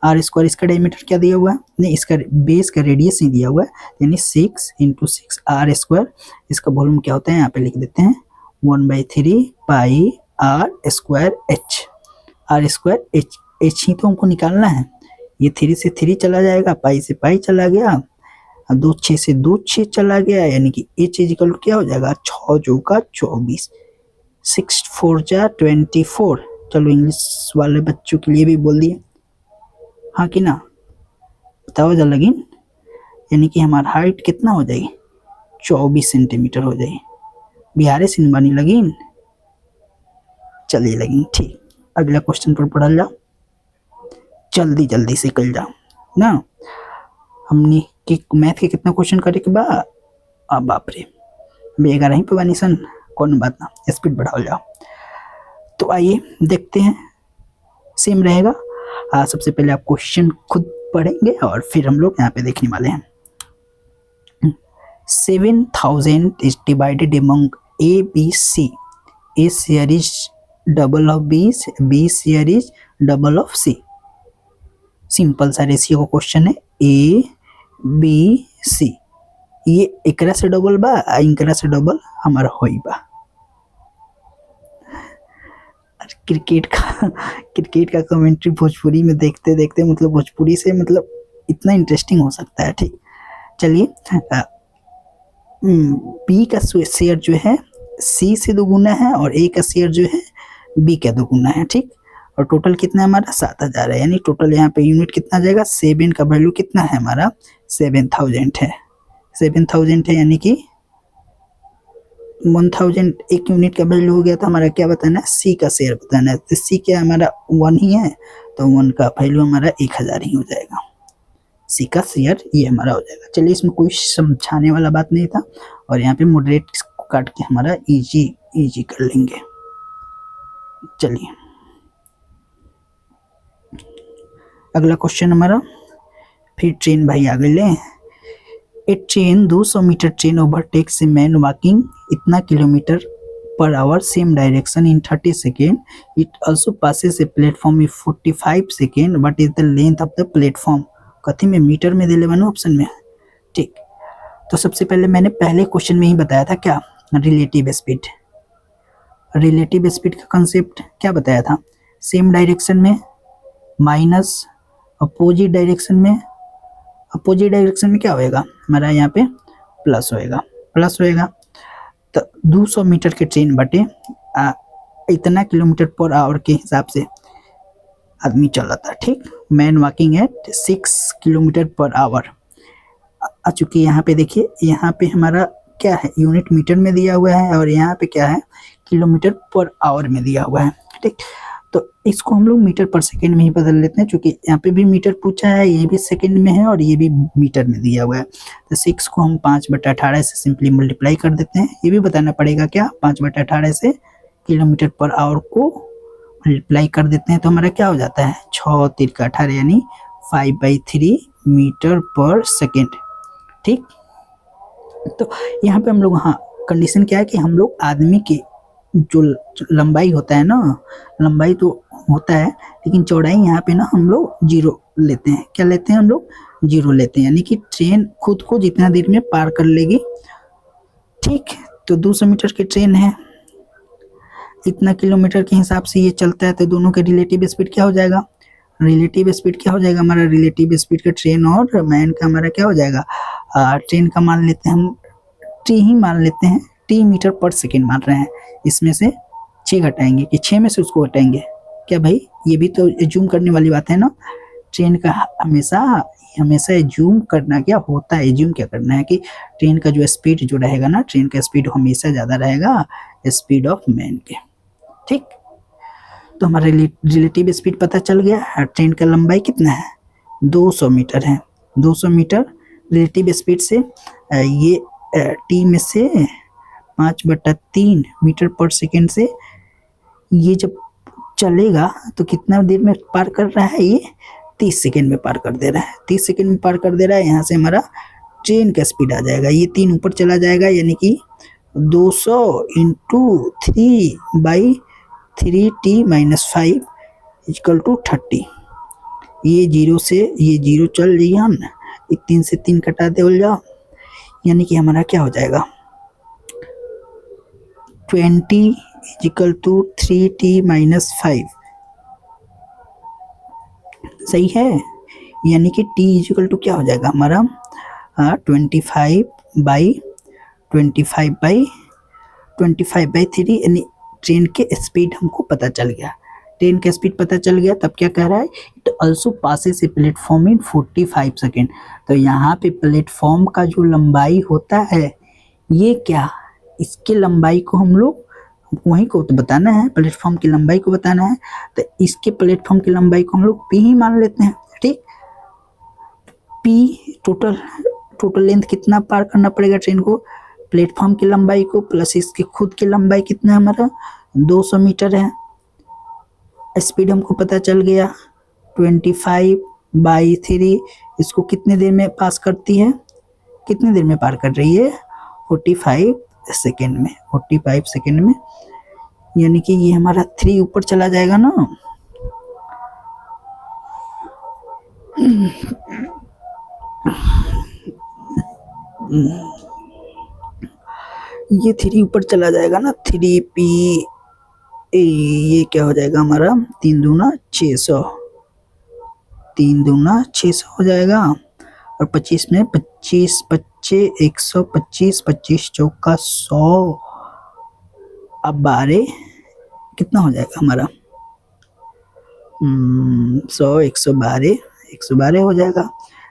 आर स्क्वायर इसका डायमीटर क्या दिया हुआ है? नहीं, इसका बेस का रेडियस नहीं दिया हुआ है, यानी 6 इंटू 6 आर स्क्वायर। इसका वॉल्यूम क्या होता है? यहाँ पे लिख देते हैं 1/3 pi R square H. R square H, H ही तो हमको निकालना है। ये 3 से 3 चला जाएगा, पाई से पाई चला गया, 2 6 से 2 6 चला गया, यानी कि एच इज इक्वल टू क्या हो जाएगा? 6 चौका 24, 6 4 जा 24। चलो इंग्लिश वाले बच्चों के लिए भी बोल दिए, हाँ कि ना? बताओ जरा लगिन, यानी कि हमारा हाइट कितना हो जाएगी? 24 सेंटीमीटर हो जाएगी। बिहारी सिनेमानी लगिन। चलिए लगिन, ठीक। अगला क्वेश्चन पर पढ़ल जाओ, जल्दी जल्दी से कल जाओ ना। हमने कि मैथ के कितना क्वेश्चन करे के बाद, अब बाप रे, अभी 11 ही पे बानी सन, कौन बात ना, स्पीड बढ़ाओ जाओ। तो आइए देखते हैं, सेम रहेगा। सबसे पहले आप क्वेश्चन खुद पढ़ेंगे और फिर हम लोग यहाँ पे देखने वाले हैं। 7000 is divided among A B C, A share is double of B share is double of C. Simple सा रेशियो का क्वेश्चन है, ए बी सी, ये एकरा से डबल बा, इनकरा से डबल हमारा होई बा। क्रिकेट का कमेंट्री भोजपुरी में देखते देखते मतलब भोजपुरी से मतलब इतना इंटरेस्टिंग हो सकता है, ठीक। चलिए बी का शेयर जो है सी से दोगुना है और ए का शेयर जो है बी का दोगुना है, ठीक। और टोटल कितना है हमारा 7000 है, यानी टोटल यहाँ पे यूनिट कितना आ जाएगा, 7 का वैल्यू कितना है हमारा 7000 है, 7000 है, यानी कि 1000 एक यूनिट का वैल्यू हो गया। तो हमारा क्या बताना है, सी का शेयर बताना है। तो सी क्या हमारा 1 ही है, तो 1 का वैल्यू हमारा 1000 ही हो जाएगा। सी का शेयर ये हमारा हो जाएगा। चलिए, इसमें कोई समझाने वाला बात नहीं था, और यहाँ पे मॉडरेट काट के हमारा इजी कर लेंगे। चलिए अगला क्वेश्चन हमारा, फिर ट्रेन भाई आगे ले। A train 200 metre train overtakes a man walking इतना kilometre per hour same direction in 30 second. It also passes a platform in 45 second. What is the length of the platform. कथी में, metre में दे ले बनो option में, ठीक। तो सबसे पहले मैंने पहले क्वेश्चन में ही बताया था क्या, रिलेटिव स्पीड। रिलेटिव स्पीड का कंसेप्ट क्या बताया था, सेम डायरेक्शन में माइनस अपोजिट डायरेक्शन में, अपोजिट डायरेक्शन में क्या होएगा हमारा यहाँ पे प्लस होएगा। तो 200 मीटर के ट्रेन बटे इतना किलोमीटर पर आवर के हिसाब से आदमी चलाता, ठीक। Man walking at 6 kilometre per hour. आ चुकी यहाँ पे देखिए, यहाँ पे हमारा क्या है, यूनिट मीटर में दिया हुआ है, और यहाँ पे क्या है, किलोमीटर पर आवर में दिया हुआ है, ठीक। तो इसको हम लोग मीटर पर सेकेंड में ही बदल लेते हैं, क्योंकि यहाँ पे भी मीटर पूछा है, ये भी सेकेंड में है और ये भी मीटर में दिया हुआ है। तो 6 को हम 5/18 से सिंपली मल्टीप्लाई कर देते हैं। ये भी बताना पड़ेगा क्या, 5/18 से किलोमीटर पर आवर को मल्टीप्लाई कर देते हैं, तो हमारा क्या हो जाता है 6 तिरका 18, यानी 5/3 मीटर पर सेकेंड, ठीक। तो यहाँ पे हम लोग, हाँ कंडीशन क्या है कि हम लोग आदमी की जो लंबाई होता है ना, लंबाई तो होता है, लेकिन चौड़ाई यहाँ पे ना हम लोग 0 लेते हैं। क्या लेते हैं हम लोग, 0 लेते हैं, यानी कि ट्रेन खुद को जितना देर में पार कर लेगी, ठीक। तो 200 मीटर की ट्रेन है, इतना किलोमीटर के हिसाब से ये चलता है, तो दोनों के रिलेटिव स्पीड क्या हो जाएगा, रिलेटिव स्पीड क्या हो जाएगा हमारा, रिलेटिव स्पीड का ट्रेन और मैन का हमारा क्या हो जाएगा, ट्रेन का मान लेते हैं हम, टी ही मान लेते हैं, टी मीटर पर सेकेंड मान रहे हैं। इसमें से 6 घटाएंगे कि 6 में से उसको घटाएंगे क्या भाई, ये भी तो जूम करने वाली बात है ना। ट्रेन का हमेशा जूम करना क्या होता है, जूम क्या करना है कि ट्रेन का जो स्पीड जो रहेगा ना, ट्रेन का स्पीड हमेशा ज़्यादा रहेगा स्पीड ऑफ मैन के, ठीक। तो हमारा रिलेटिव स्पीड पता चल गया। ट्रेन का लंबाई कितना है, 200 मीटर है, 200 मीटर रिलेटिव स्पीड से ये टी में से 5/3 मीटर पर सेकेंड से ये जब चलेगा तो कितना देर में पार कर रहा है, ये 30 सेकेंड में पार कर दे रहा है, 30 सेकेंड में पार कर दे रहा है। यहाँ से हमारा ट्रेन का स्पीड आ जाएगा, ये 3 ऊपर चला जाएगा, यानी कि 200 × 3/3t-5 = 30। ये 0 से ये 0 चल जाइए, हम 3 से 3 कटा दे जाओ, यानी कि हमारा क्या हो जाएगा 20 = 3t-5, सही है। यानी कि t = क्या हो जाएगा हमारा 25/3, यानी ट्रेन के स्पीड हमको पता चल गया। ट्रेन का स्पीड पता चल गया, तब क्या कह रहा है, it also passes a platform in 45 second. तो यहाँ पे प्लेटफॉर्म का जो लंबाई होता है, ये क्या, इसके लंबाई को हम लोग वहीं को तो बताना है, प्लेटफॉर्म की लंबाई को बताना है, तो इसके प्लेटफॉर्म की लंबाई को हम लोग पी ही मान लेते हैं, ठीक। पी टोटल लेंथ कितना पार करना पड़ेगा ट्रेन को, प्लेटफॉर्म की लंबाई को प्लस इसकी खुद की लंबाई कितना है हमारा 200 मीटर है। स्पीड हमको पता चल गया 25/3, इसको कितने देर में पास करती है, कितने देर में पार कर रही है 45 सेकेंड में, 45 सेकेंड में, यानी कि ये हमारा 3 ऊपर चला जाएगा ना, ये 3 ऊपर चला जाएगा ना, 3p, ये क्या हो जाएगा हमारा 3 दूना 600, 3 दूना 600 हो जाएगा, और 25 में 25 बच्चे 125, 25 चौका 100, अब 12 कितना हो जाएगा हमारा 100, 112, 112 हो जाएगा।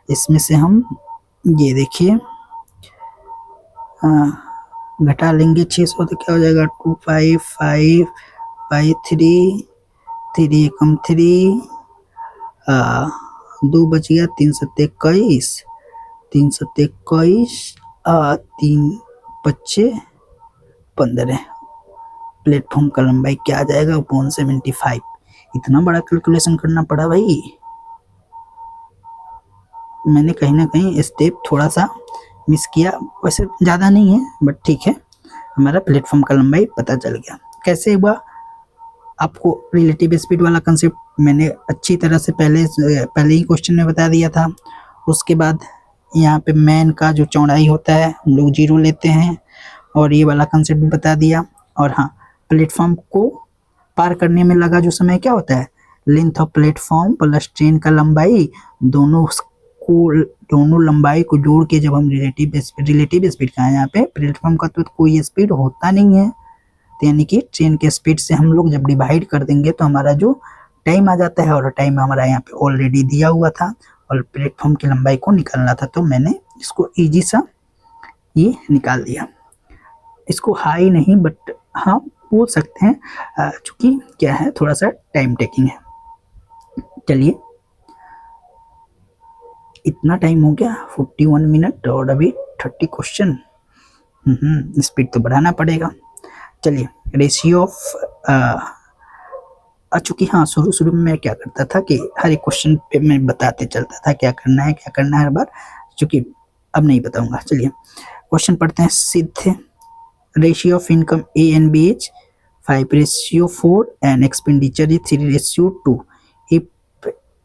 इसमें से हम ये देखिए घटा लेंगे 600 तो क्या हो जाएगा 255 बाई 3, 3 एकम 3, 2 बच गया 3 सत्ते 21, 3 सत्ते 21, 3 पच्चे 15। प्लेटफॉर्म का लंबाई क्या आ जाएगा 175। इतना बड़ा कैलकुलेशन करना पड़ा भाई, मैंने कहीं ना कहीं स्टेप थोड़ा सा मिस किया, वैसे ज़्यादा नहीं है बट ठीक है, हमारा प्लेटफॉर्म का लंबाई पता चल गया। कैसे हुआ, आपको रिलेटिव स्पीड वाला कंसेप्ट मैंने अच्छी तरह से पहले ही क्वेश्चन में बता दिया था। उसके बाद यहाँ पे मैन का जो चौड़ाई होता है हम लोग 0 लेते हैं, और ये वाला कंसेप्ट भी बता दिया। और हाँ, प्लेटफॉर्म को पार करने में लगा जो समय क्या होता है, length of platform plus train का लंबाई, दोनों लंबाई को जोड़ के जब हम रिलेटिव स्पीड का है, यहाँ पे प्लेटफॉर्म का तो कोई स्पीड होता नहीं है, तो यानी कि ट्रेन के स्पीड से हम लोग जब डिवाइड कर देंगे तो हमारा जो टाइम आ जाता है, और टाइम हमारा यहाँ पे ऑलरेडी दिया हुआ था और प्लेटफॉर्म की लंबाई को निकालना था, तो मैंने इसको इजी सा ये निकाल दिया। इसको हाई नहीं बट हाँ बोल सकते हैं, चूँकि क्या है थोड़ा सा टाइम टेकिंग है। चलिए, इतना टाइम हो गया 41 मिनट और अभी 30 क्वेश्चन, स्पीड तो बढ़ाना पड़ेगा। चलिए, रेशियो ऑफ चूँकि हाँ शुरू में मैं क्या करता था कि हर एक क्वेश्चन पे मैं बताते चलता था क्या करना है हर बार, चूँकि अब नहीं बताऊंगा। चलिए क्वेश्चन पढ़ते हैं सीधे। Ratio of income A and B is 5:4 and expenditure is 3:2। If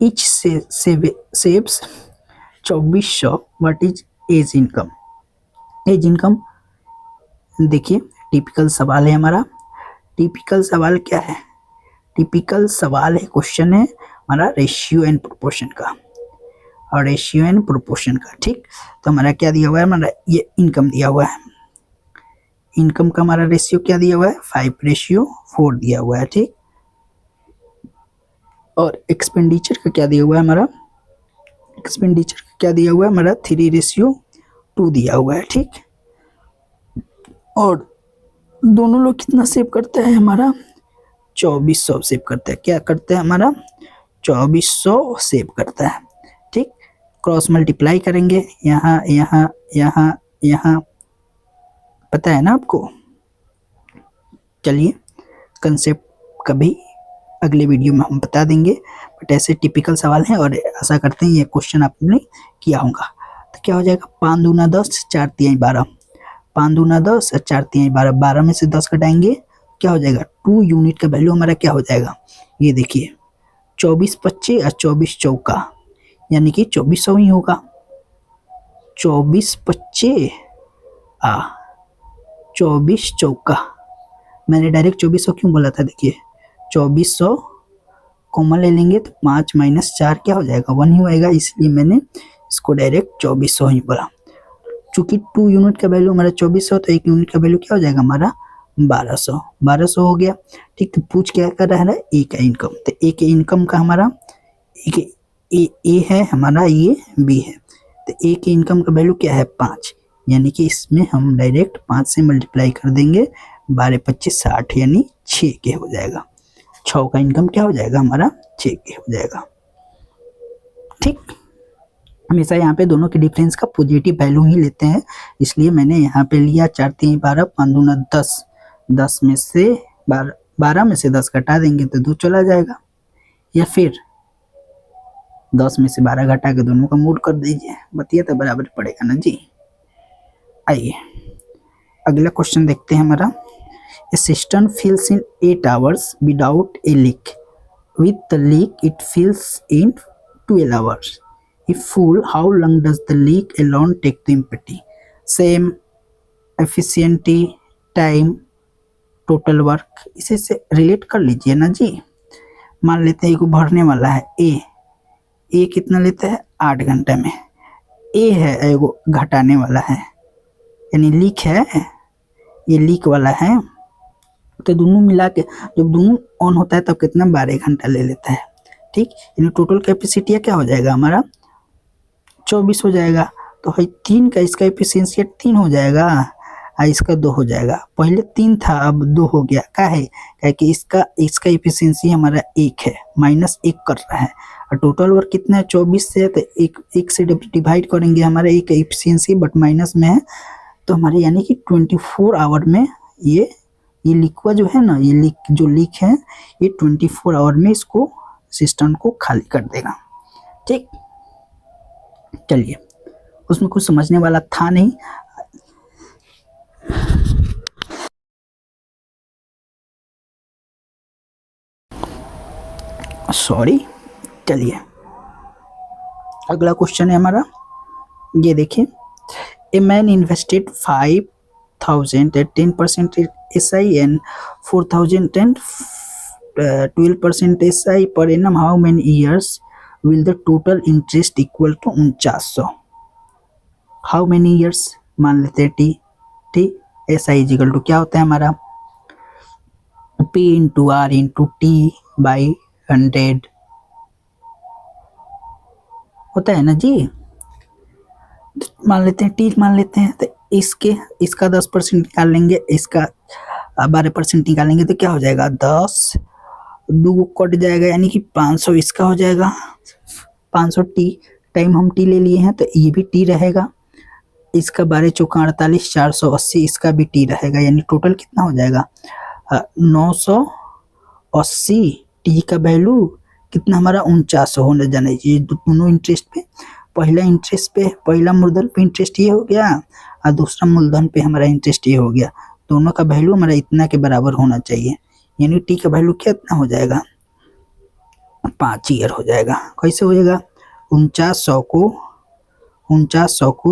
each saves 2400, what is A's income. A's income देखिए, टिपिकल सवाल है हमारा। टिपिकल सवाल क्या है, टिपिकल सवाल है, क्वेश्चन है हमारा रेशियो एंड प्रोपोर्शन का, और रेशियो एंड प्रोपोर्शन का, ठीक। तो हमारा क्या दिया हुआ है, हमारा ये इनकम दिया हुआ है, इनकम का हमारा रेशियो क्या दिया हुआ है 5:4 दिया हुआ है, ठीक। और एक्सपेंडिचर का क्या दिया हुआ है हमारा, एक्सपेंडिचर का क्या दिया हुआ है हमारा 3:2 दिया हुआ है, ठीक। और दोनों लोग कितना सेव करते हैं, हमारा 2400 सेव करता है। क्या करता है हमारा 2400 सेव करता है, ठीक। क्रॉस मल्टीप्लाई करेंगे, यहाँ यहाँ यहाँ यहाँ, पता है ना आपको। चलिए, कंसेप्ट कभी अगले वीडियो में हम बता देंगे, बट ऐसे टिपिकल सवाल हैं और आशा करते हैं ये क्वेश्चन आपने किया होगा। तो क्या हो जाएगा 5 दूना 10, 4 तिहाई 12, 5 दूना 10 और 4 तिहाई 12, 12 में से 10 घटाएंगे क्या हो जाएगा 2 यूनिट का वैल्यू हमारा क्या हो जाएगा, ये देखिए 24 पच्चे और 24 चौका, यानी कि 2400 ही होगा। 24 पच्चे 24 चौका, मैंने डायरेक्ट 2400 क्यों बोला था, देखिए 2400 कॉमन ले लेंगे तो 5 - 4 क्या हो जाएगा 1 ही होएगा, इसलिए मैंने इसको डायरेक्ट 2400 ही बोला। चूँकि 2 यूनिट का वैल्यू हमारा 2400, तो 1 यूनिट का वैल्यू क्या हो जाएगा हमारा 1200 हो गया, ठीक। तो पूछ क्या कर रहा है, ए का इनकम, तो ए के इनकम का हमारा ए है हमारा, ये बी है, तो ए के इनकम का वैल्यू क्या है 5, यानी कि इसमें हम डायरेक्ट 5 से मल्टीप्लाई कर देंगे, 12 × 25 = 60, यानी 6 के हो जाएगा। 6 का इनकम क्या हो जाएगा हमारा 6 के हो जाएगा, ठीक। हमेशा यहाँ पे दोनों के डिफरेंस का पॉजिटिव वैल्यू ही लेते हैं, इसलिए मैंने यहाँ पे लिया 4 तिहाई 12, 5 दूना 10, 10 में से 12 में से 10 घटा देंगे तो 2 चला जाएगा, या फिर 10 में से 12 घटा के दोनों का मूड कर दीजिए, बतिया तो बराबर पड़ेगा ना जी। आइए अगला क्वेश्चन देखते हैं हमारा। A cistern fills in 8 hours without a leak. With the leak, it fills in 12 hours. If full, how long does the leak alone take to empty? Same efficiency, time, total work, इसे से relate कर लीजिए ना जी। मान लेते हैं एक भरने वाला है ए कितना लेता है 8 घंटे में, ए है एगो घटाने वाला है, यानी लीक है, ये लीक वाला है। तो दोनों मिला के जब दोनों ऑन होता है तब कितना 12 घंटा ले लेता है, ठीक। यानी टोटल कैपेसिटी क्या हो जाएगा हमारा 24 हो जाएगा। तो है 3 का इसका एफिशिएंसी 3 हो जाएगा और इसका 2 हो जाएगा। पहले 3 था अब 2 हो गया, क्या है क्या कि इसका एफिशिएंसी हमारा 1 है, -1 कर रहा है। और टोटल वर्क कितना है 24 से, तो एक से डिवाइड करेंगे हमारा एक एफिशिएंसी बट माइनस में है, तो हमारे यानी कि 24 आवर में ये लिक्विड जो है ना, ये लीक है ये 24 आवर में इसको सिस्टम को खाली कर देगा, ठीक। चलिए, उसमें कुछ समझने वाला था नहीं। सॉरी। चलिए, अगला क्वेश्चन है हमारा, ये देखिए। A man invested 5,000 at 10% SI and 4,000 and 12% SI per annum. How many years will the total interest equal to 4900? How many years मान लेते हैं टी SI इजिकल टू क्या होता है हमारा P into R into T by 100 होता है ना जी। मान लेते हैं टी मान लेते हैं, तो इसका 10% निकाल लेंगे, इसका 12% निकालेंगे, तो क्या हो जाएगा 10 2 कट जाएगा, यानी कि 500 इसका हो जाएगा। 500 टी टाइम हम टी ले लिए हैं तो ये भी टी रहेगा। इसका 12 चौका 48 480 इसका भी टी रहेगा, यानी टोटल कितना हो जाएगा 980। टी का वैल्यू कितना हमारा 4900 होने जाना चाहिए। दोनों इंटरेस्ट पे, पहला मूलधन पे इंटरेस्ट ये हो गया और दूसरा मूलधन पे हमारा इंटरेस्ट ये हो गया। दोनों का वैल्यू हमारा इतना के बराबर होना चाहिए, यानी टी का वैल्यू कितना हो जाएगा 5 ईयर हो जाएगा। कैसे हो जाएगा 4900 को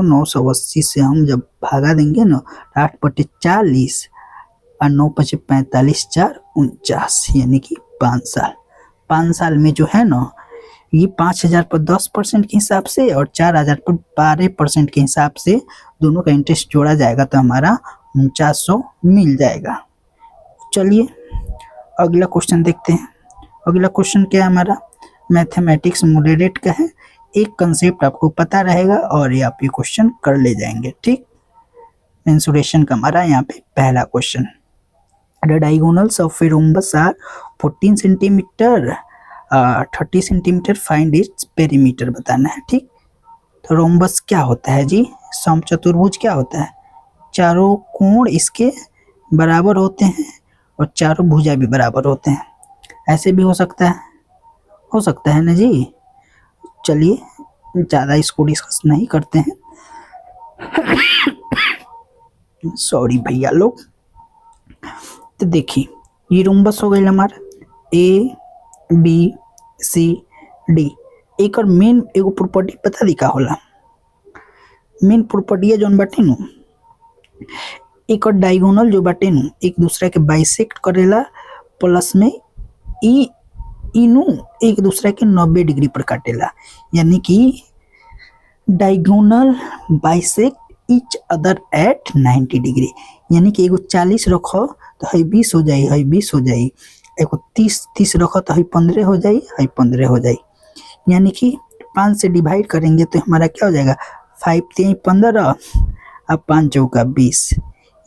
980 से हम जब भागा देंगे ना 8/40 और 9×5 = 45 4 49, यानी कि 5 साल। 5 साल में जो है ना ये 5000 पर 10% के हिसाब से और 4000 पर 12% के हिसाब से दोनों का इंटरेस्ट जोड़ा जाएगा तो हमारा 4900 मिल जाएगा। चलिए अगला क्वेश्चन देखते हैं। अगला क्वेश्चन क्या है हमारा मैथमेटिक्स मॉडरेट का है। एक कंसेप्ट आपको पता रहेगा और ये आप ये क्वेश्चन कर ले जाएंगे, ठीक। मेंसुरेशन का हमारा यहाँ पे पहला question, the diagonals of a rhombus are 14 centimetre 30 centimetre, find its perimeter बताना है, ठीक। तो रोम्बस क्या होता है जी, समचतुर्भुज क्या होता है, चारों कोण इसके बराबर होते हैं और चारों भुजा भी बराबर होते हैं। ऐसे भी हो सकता है ना जी। चलिए ज़्यादा इसको डिस्कस नहीं करते हैं, सॉरी भैया लोग। तो देखिए ये रोम्बस हो गई हमारा ABCD। एक और मेन एगो प्रॉपर्टी पता दी का होला, मेन प्रॉपर्टी है जौन बाटे नु एक और डायगोनल जो बाटे नु एक दूसरे के बाइसेक्ट करेला, प्लस में इनु एक दूसरे के 90 डिग्री पर काटेला, यानी कि diagonal bisect each other eight 90 degree. यानी कि एगो 40 रखो तो है 20 हो जाए, है 20 हो जाए, एगो 30 रखो तो है 15 हो जाए, है 15 हो जाए। यानी कि 5 से डिवाइड करेंगे तो हमारा क्या हो जाएगा 5 3 15 अब 5 चौका 20,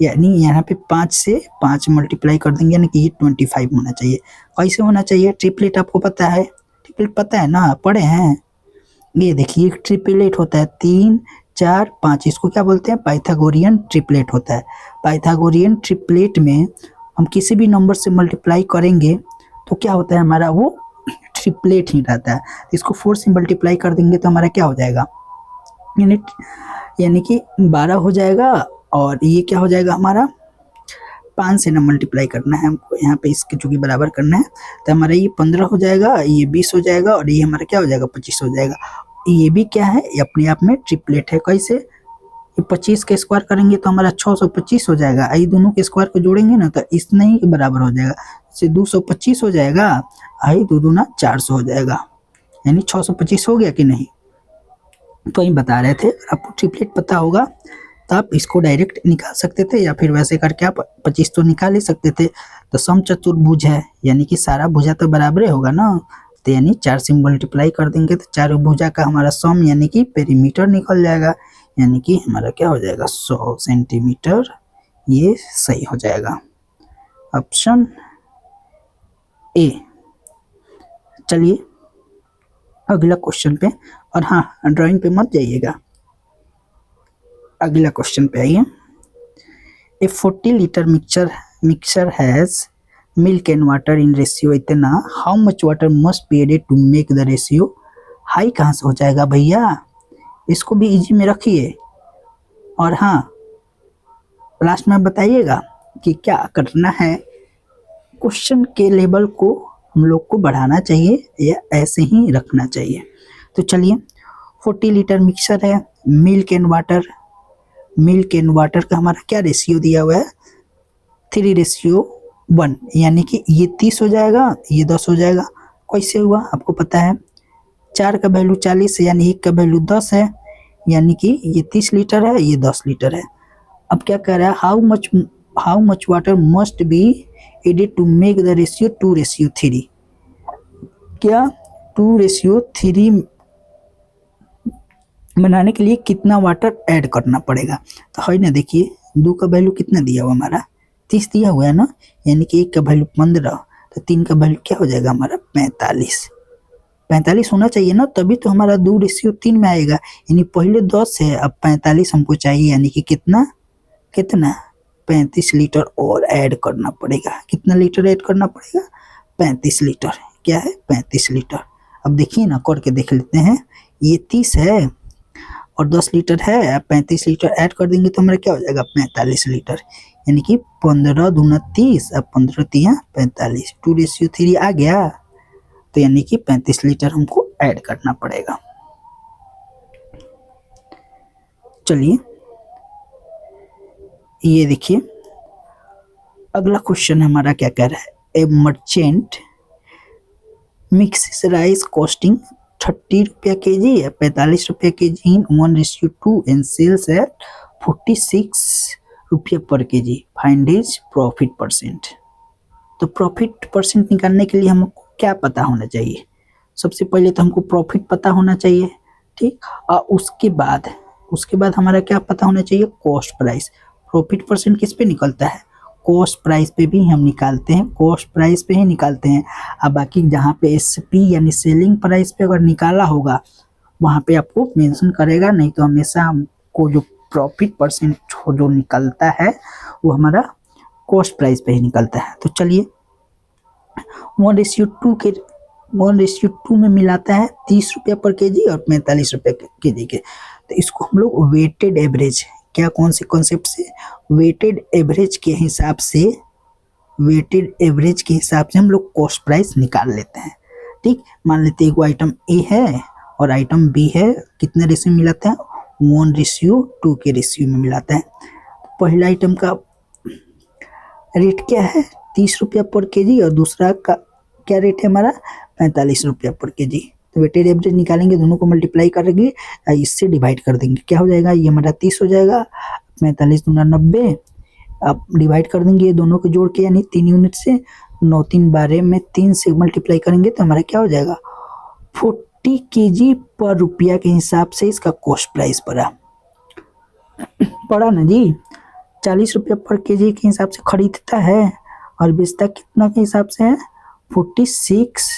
यानी यहाँ पे 5 से 5 मल्टीप्लाई कर देंगे, यानी कि ये 25 होना चाहिए। कैसे होना चाहिए, ट्रिपलेट आपको पता है, ट्रिपलेट पता है ना, पढ़े हैं। ये देखिए ट्रिपलेट होता है 3 4 5, इसको क्या बोलते हैं पाइथागोरियन ट्रिपलेट होता है। पाइथागोरियन ट्रिपलेट में हम किसी भी नंबर से मल्टीप्लाई करेंगे तो क्या होता है हमारा वो ट्रिपलेट ही रहता है। इसको 4 से मल्टीप्लाई कर देंगे तो हमारा क्या हो जाएगा यानी कि 12 हो जाएगा, और ये क्या हो जाएगा हमारा 5 से ना मल्टीप्लाई करना है हमको, यहाँ पे इसके चूंकि बराबर करना है तो हमारा ये 15 हो जाएगा, ये 20 हो जाएगा और ये हमारा क्या हो जाएगा 25 हो जाएगा। ये भी क्या है, ये अपने आप में ट्रिपलेट है। कैसे, ये 25 के स्क्वायर करेंगे तो हमारा 625 हो जाएगा, ये दोनों के स्क्वायर को जोड़ेंगे ना तो इतना ही बराबर हो जाएगा, से 225 हो जाएगा, आई 2 दूना 400 हो जाएगा, यानी 625 हो गया कि नहीं। तो हम बता रहे थे आपको ट्रिपलेट पता होगा तो आप इसको डायरेक्ट निकाल सकते थे या फिर वैसे करके आप 25 तो निकाल ही सकते थे। तो समचतुर्भुज है यानी कि सारा भुजा तो बराबर होगा ना, तो यानी 4 से मल्टीप्लाई कर देंगे तो चारों भुजा का हमारा सम यानी कि पेरीमीटर निकल जाएगा, यानी कि हमारा क्या हो जाएगा 100 सेंटीमीटर, ये सही हो जाएगा ऑप्शन ए। चलिए अगला क्वेश्चन पे, और हाँ ड्राइंग पे मत जाइएगा, अगला क्वेश्चन पे आइए। A 40 litre mixture has milk and water in ratio इतना, how much water must be added to make the ratio हाई। कहाँ से हो जाएगा भैया, इसको भी इजी में रखिए और हाँ लास्ट में बताइएगा कि क्या करना है। क्वेश्चन के लेवल को हम लोग को बढ़ाना चाहिए या ऐसे ही रखना चाहिए। तो चलिए 40 लीटर मिक्सर है, मिल्क एंड वाटर का हमारा क्या रेशियो दिया हुआ है 3:1, यानी कि ये 30 हो जाएगा, ये 10 हो जाएगा। कैसे हुआ आपको पता है, 4 का वैल्यू 40 है यानी 1 का वैल्यू 10 है, यानी कि ये 30 लीटर है, ये 10 लीटर है। अब क्या कह रहा है, how much water must be added to make the ratio 2:3, क्या 2:3 बनाने के लिए कितना वाटर ऐड करना पड़ेगा। तो है ना, देखिए 2 का वैल्यू कितना दिया हुआ हमारा 30 दिया हुआ है ना, यानी कि 1 का वैल्यू 15, तो 3 का वैल्यू क्या हो जाएगा हमारा 45 होना चाहिए ना, तभी तो हमारा 2:3 में आएगा। यानी पहले 10 है, अब 45 हमको चाहिए, यानी कि कितना 35 लीटर और ऐड करना पड़ेगा। कितना लीटर ऐड करना पड़ेगा 35 लीटर, क्या है 35 लीटर। अब देखिए ना करके देख लेते हैं, ये 30 है और 10 लीटर है, अब 35 लीटर ऐड कर देंगे तो हमारा क्या हो जाएगा 45 लीटर, यानी कि 15 दूना 30, अब 15 तिया 45, 2:3 आ गया, तो यानी कि 35 लीटर हमको ऐड करना पड़ेगा। चलिए ये देखिए अगला क्वेश्चन हमारा क्या कह रहा है, ए मर्चेंट मिक्स राइस कॉस्टिंग 30 रुपया के जी या 45 रुपया के जी इन 1:2 एंड सेल्स एट 46 रुपया पर के जी, फाइंड हिज प्रॉफिट परसेंट। तो प्रॉफिट परसेंट निकालने के लिए हमको क्या पता होना चाहिए, सबसे पहले तो हमको प्रॉफिट पता होना चाहिए, ठीक, और उसके बाद हमारा क्या पता होना चाहिए कॉस्ट प्राइस। प्रॉफिट परसेंट किस पे निकलता है, कॉस्ट प्राइस पे भी हम निकालते हैं, कॉस्ट प्राइस पे ही निकालते हैं। अब बाकी जहाँ पे एसपी यानी सेलिंग प्राइस पे अगर निकाला होगा वहाँ पे आपको मेंशन करेगा, नहीं तो हमेशा हमको जो प्रॉफिट परसेंट जो निकलता है वो हमारा कॉस्ट प्राइस पे ही निकलता है। तो चलिए 1:2 में मिलाता है 30 रुपया पर के जी और 45 रुपया के जी के, तो इसको हम लोग वेटेड एवरेज, क्या कौन से कॉन्सेप्ट से, वेटेड एवरेज के हिसाब से हम लोग कॉस्ट प्राइस निकाल लेते हैं। ठीक, मान लेते हैं आइटम ए है और आइटम बी है, कितने रेशियो में मिलाते हैं 1:2 के रेशियो में मिलाते हैं। पहला आइटम का रेट क्या है 30 रुपया पर के जी और दूसरा का क्या रेट है हमारा 45 रुपया पर के जी। तो वेटेड एवरेज निकालेंगे, दोनों को मल्टीप्लाई करेंगे, इससे डिवाइड कर देंगे, क्या हो जाएगा ये हमारा 30 हो जाएगा, 45 दूना 90, अब डिवाइड कर देंगे ये दोनों को जोड़ के, यानी 3 यूनिट से 9 3 12 में 3 से मल्टीप्लाई करेंगे तो हमारा क्या हो जाएगा 40 केजी पर रुपया के हिसाब से इसका कॉस्ट प्राइस पड़ा ना जी। 40 रुपया पर केजी के हिसाब से खरीदता है और बेचता कितना के हिसाब से है 46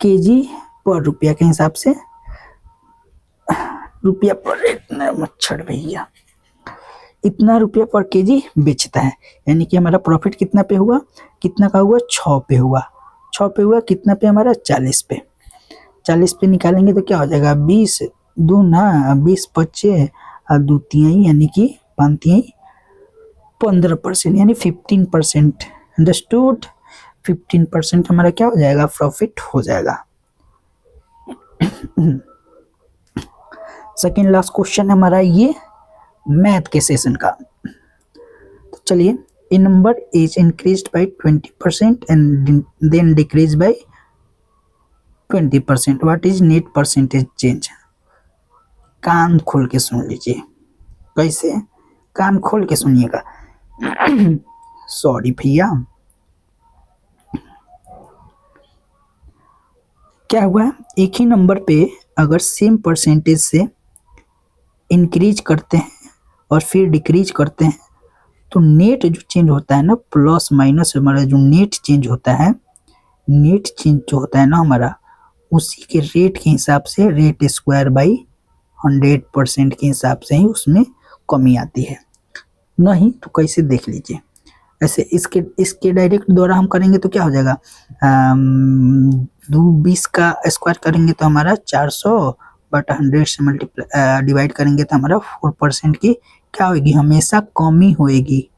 केजी पर रुपया के हिसाब से, रुपया पर इतना मच्छर भैया, इतना रुपया पर केजी बेचता है, यानी कि हमारा प्रॉफिट कितना पे हुआ, कितना का हुआ 6 पे हुआ, कितना पे हमारा 40 पे, 40 पे निकालेंगे तो क्या हो जाएगा 20 दूना 20 25 और 2 तिहाई यानी कि 5 तिहाई 15%, यानी 15%, अंडरस्टूड, 15% हमारा क्या हो जाएगा प्रॉफिट हो जाएगा। सेकेंड लास्ट क्वेश्चन हमारा ये मैथ के सेशन का। तो चलिए, a number is increased by 20% and then decreased by 20%, what is net percentage change. कान खोल के सुन लीजिए। कैसे? कान खोल के सुनिएगा। सॉरी भैया। क्या हुआ, एक ही नंबर पे अगर सेम परसेंटेज से इंक्रीज करते हैं और फिर डिक्रीज करते हैं तो नेट जो चेंज होता है ना, प्लस माइनस हमारा जो नेट चेंज होता है, नेट चेंज जो होता है ना हमारा, उसी के रेट के हिसाब से रेट स्क्वायर बाई 100% के हिसाब से ही उसमें कमी आती है। नहीं तो कैसे, देख लीजिए। ऐसे इसके डायरेक्ट द्वारा हम करेंगे तो क्या हो जाएगा, 20 का स्क्वायर करेंगे तो हमारा 400 बट 100 से मल्टीप्लाई डिवाइड करेंगे तो हमारा 4% की क्या होगी, हमेशा कमी होएगी।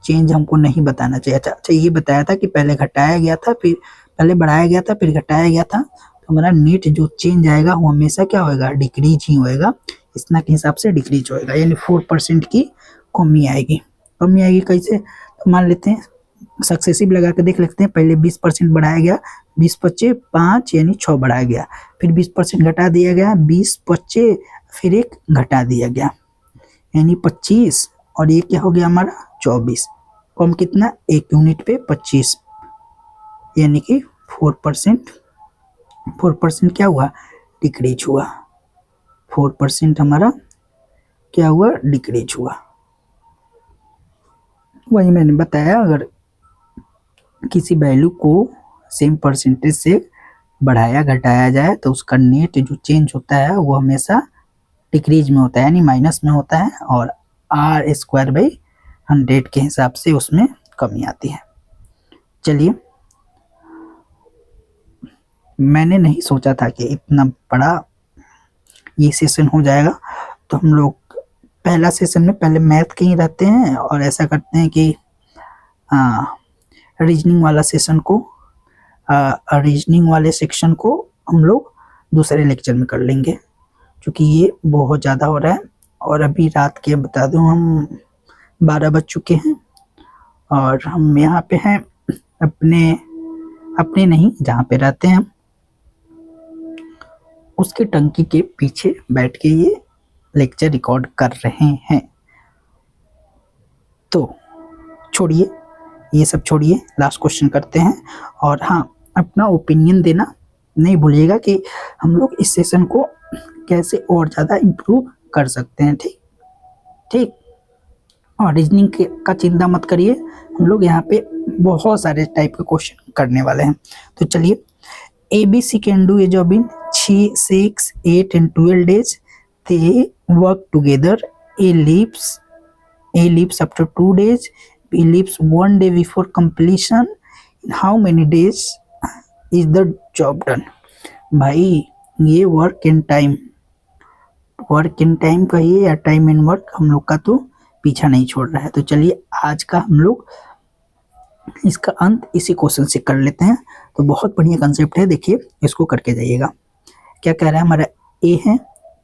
चेंज हमको नहीं बताना चाहिए। अच्छा ये बताया था कि पहले घटाया गया था, फिर पहले बढ़ाया गया था, फिर घटाया गया था, तो हमारा नेट जो चेंज आएगा वो हमेशा क्या होएगा, डिक्रीज ही होएगा। इतना के हिसाब से डिक्रीज होएगा, यानी 4% की कमी आएगी। कमी आएगी कैसे, तो मान लेते हैं सक्सेसिव लगा के देख लेते हैं। पहले 20% बढ़ाया गया, 20 पच्चे 5 यानी 6 बढ़ाया गया, फिर 20% घटा दिया गया, 20 पच्चे फिर 1 घटा दिया गया, यानी 25, और ये क्या हो गया हमारा 24। कम कितना, 1 यूनिट पे 25, यानी कि 4% क्या हुआ, डिक्रीज हुआ। 4% हमारा क्या हुआ, डिक्रीज हुआ। वही मैंने बताया, अगर किसी वैल्यू को सेम परसेंटेज से बढ़ाया घटाया जाए तो उसका नेट जो चेंज होता है वो हमेशा डिक्रीज में होता है, यानी माइनस में होता है, और आर स्क्वायर बाई 100 के हिसाब से उसमें कमी आती है। चलिए, मैंने नहीं सोचा था कि इतना बड़ा ये सेशन हो जाएगा। तो हम लोग पहला सेशन में पहले मैथ के ही रहते हैं और ऐसा करते हैं कि रीजनिंग वाला सेशन को, रीजनिंग वाले सेक्शन को हम लोग दूसरे लेक्चर में कर लेंगे, क्योंकि ये बहुत ज़्यादा हो रहा है। और अभी रात के बता दूं हम 12 बज चुके हैं और हम यहाँ पे हैं अपने नहीं, जहाँ पे रहते हैं हम उसके टंकी के पीछे बैठ के ये लेक्चर रिकॉर्ड कर रहे हैं। तो छोड़िए, ये सब छोड़िए, लास्ट क्वेश्चन करते हैं। और हाँ, अपना ओपिनियन देना नहीं भूलिएगा कि हम लोग इस सेशन को कैसे और ज़्यादा इम्प्रूव कर सकते हैं। ठीक। और रीजनिंग का चिंता मत करिए, हम लोग यहाँ पे बहुत सारे टाइप के क्वेश्चन करने वाले हैं। तो चलिए, ABC can do a job in 3, 6, 8 and 12 days. They work together. A leaves after 2 days. B leaves 1 day before completion. In how many days is the job done? भाई ये वर्क एंड टाइम कहिए या time and work, हम लोग का तो पीछा नहीं छोड़ रहा है। तो चलिए, आज का हम लोग इसका अंत इसी क्वेश्चन से कर लेते हैं। तो बहुत बढ़िया कंसेप्ट है, देखिए इसको करके जाइएगा। क्या कह रहा है, हमारा ए है,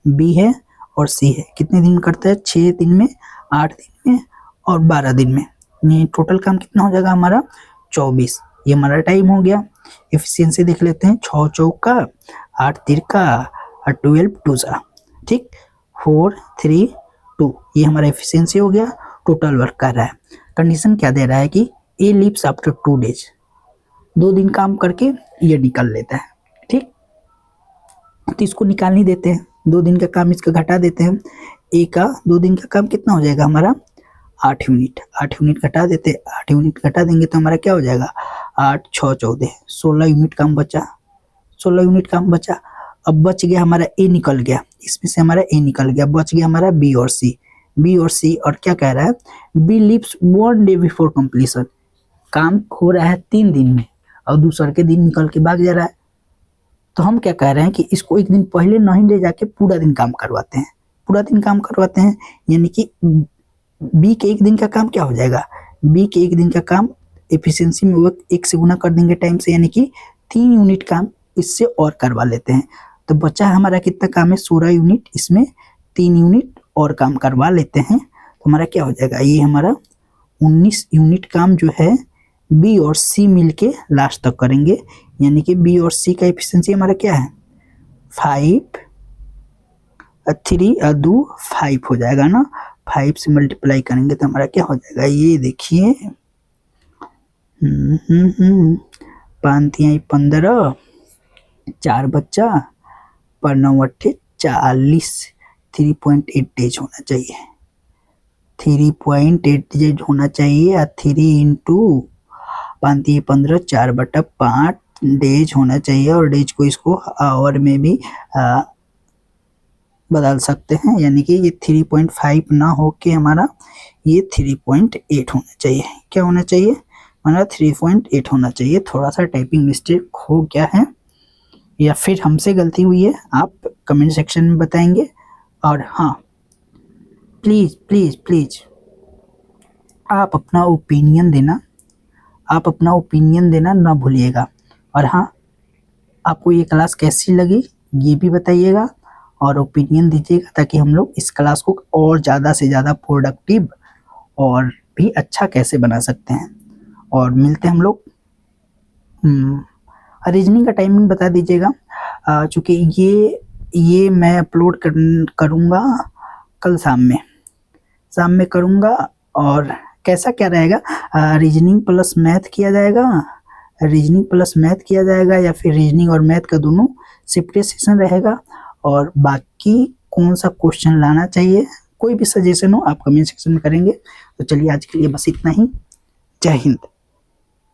बी है और सी है। कितने दिन करता है, 6 दिन में, 8 दिन में और 12 दिन में। ये टोटल काम कितना हो जाएगा हमारा, 24। ये हमारा टाइम हो गया। एफिशिएंसी देख लेते हैं, 6 चौका 8 तिरका और 12 टूजा, ठीक, 4 3 2। ये हमारा एफिशिएंसी हो गया। टोटल वर्क कर रहा है। कंडीशन क्या दे रहा है कि ए लीव्स आफ्टर 2 days, 2 दिन काम करके ये निकल लेता है। ठीक, तो इसको निकाल नहीं देते हैं, 2 दिन का काम इसका घटा देते हैं। ए का 2 दिन का काम कितना हो जाएगा हमारा, 8 यूनिट। 8 यूनिट घटा देते, 8 यूनिट घटा देंगे तो हमारा क्या हो जाएगा, 8 6 14, 16 यूनिट काम बचा। 16 यूनिट काम बचा। अब बच गया हमारा ए, निकल गया इसमें से, हमारा ए निकल गया। बच गया हमारा बी और सी। और क्या कह रहा है, B leaves 1 day before completion. काम हो रहा है 3 दिन में और दूसरे के दिन निकल के भाग जा रहा है। तो हम क्या कह रहे हैं कि इसको एक दिन पहले नहीं ले जाके पूरा दिन काम करवाते हैं। यानी कि बी के 1 दिन का काम क्या हो जाएगा, बी के 1 दिन का काम एफिशिएंसी में वर्क 1 से गुना कर देंगे टाइम से, यानी कि 3 यूनिट काम इससे और करवा लेते हैं। तो बचा हमारा कितना काम है, 16 यूनिट। इसमें 3 यूनिट और काम करवा लेते हैं तो हमारा क्या हो जाएगा, ये हमारा 19 यूनिट काम जो है बी और सी मिलके लास्ट तक करेंगे। यानी कि बी और सी का एफिशिएंसी हमारा क्या है, 5 3 2 5 हो जाएगा ना, 5 से मल्टीप्लाई करेंगे तो हमारा क्या हो जाएगा, ये देखिए 5 तिहाई 15, 4 बच्चा पर 9 अट्ठे 40, 3.8 डेज होना चाहिए, 3.8 डेज होना चाहिए, या 3 इंटू 5 तिहाई 15, 4/5 डेज होना चाहिए। और डेज को इसको आवर में भी बदल सकते हैं, यानी कि ये 3.5 ना हो के हमारा ये 3.8 होना चाहिए। क्या होना चाहिए हमारा, 3.8 होना चाहिए। थोड़ा सा टाइपिंग मिस्टेक हो गया है या फिर हमसे गलती हुई है, आप कमेंट सेक्शन में बताएंगे। और हाँ, प्लीज़ प्लीज़ प्लीज़ आप अपना ओपिनियन देना ना भूलिएगा। और हाँ, आपको ये क्लास कैसी लगी ये भी बताइएगा और ओपिनियन दीजिएगा, ताकि हम लोग इस क्लास को और ज़्यादा से ज़्यादा प्रोडक्टिव और भी अच्छा कैसे बना सकते हैं। और मिलते हैं हम लोग, रीजनिंग का टाइमिंग बता दीजिएगा, चूँकि ये मैं अपलोड करूँगा कल शाम में करूँगा। और कैसा क्या रहेगा, रीजनिंग प्लस मैथ किया जाएगा, या फिर रीजनिंग और मैथ का दोनों सेपरेट सेशन रहेगा। और बाकी कौन सा क्वेश्चन लाना चाहिए, कोई भी सजेशन हो आप कमेंट सेक्शन में करेंगे। तो चलिए आज के लिए बस इतना ही। जय हिंद।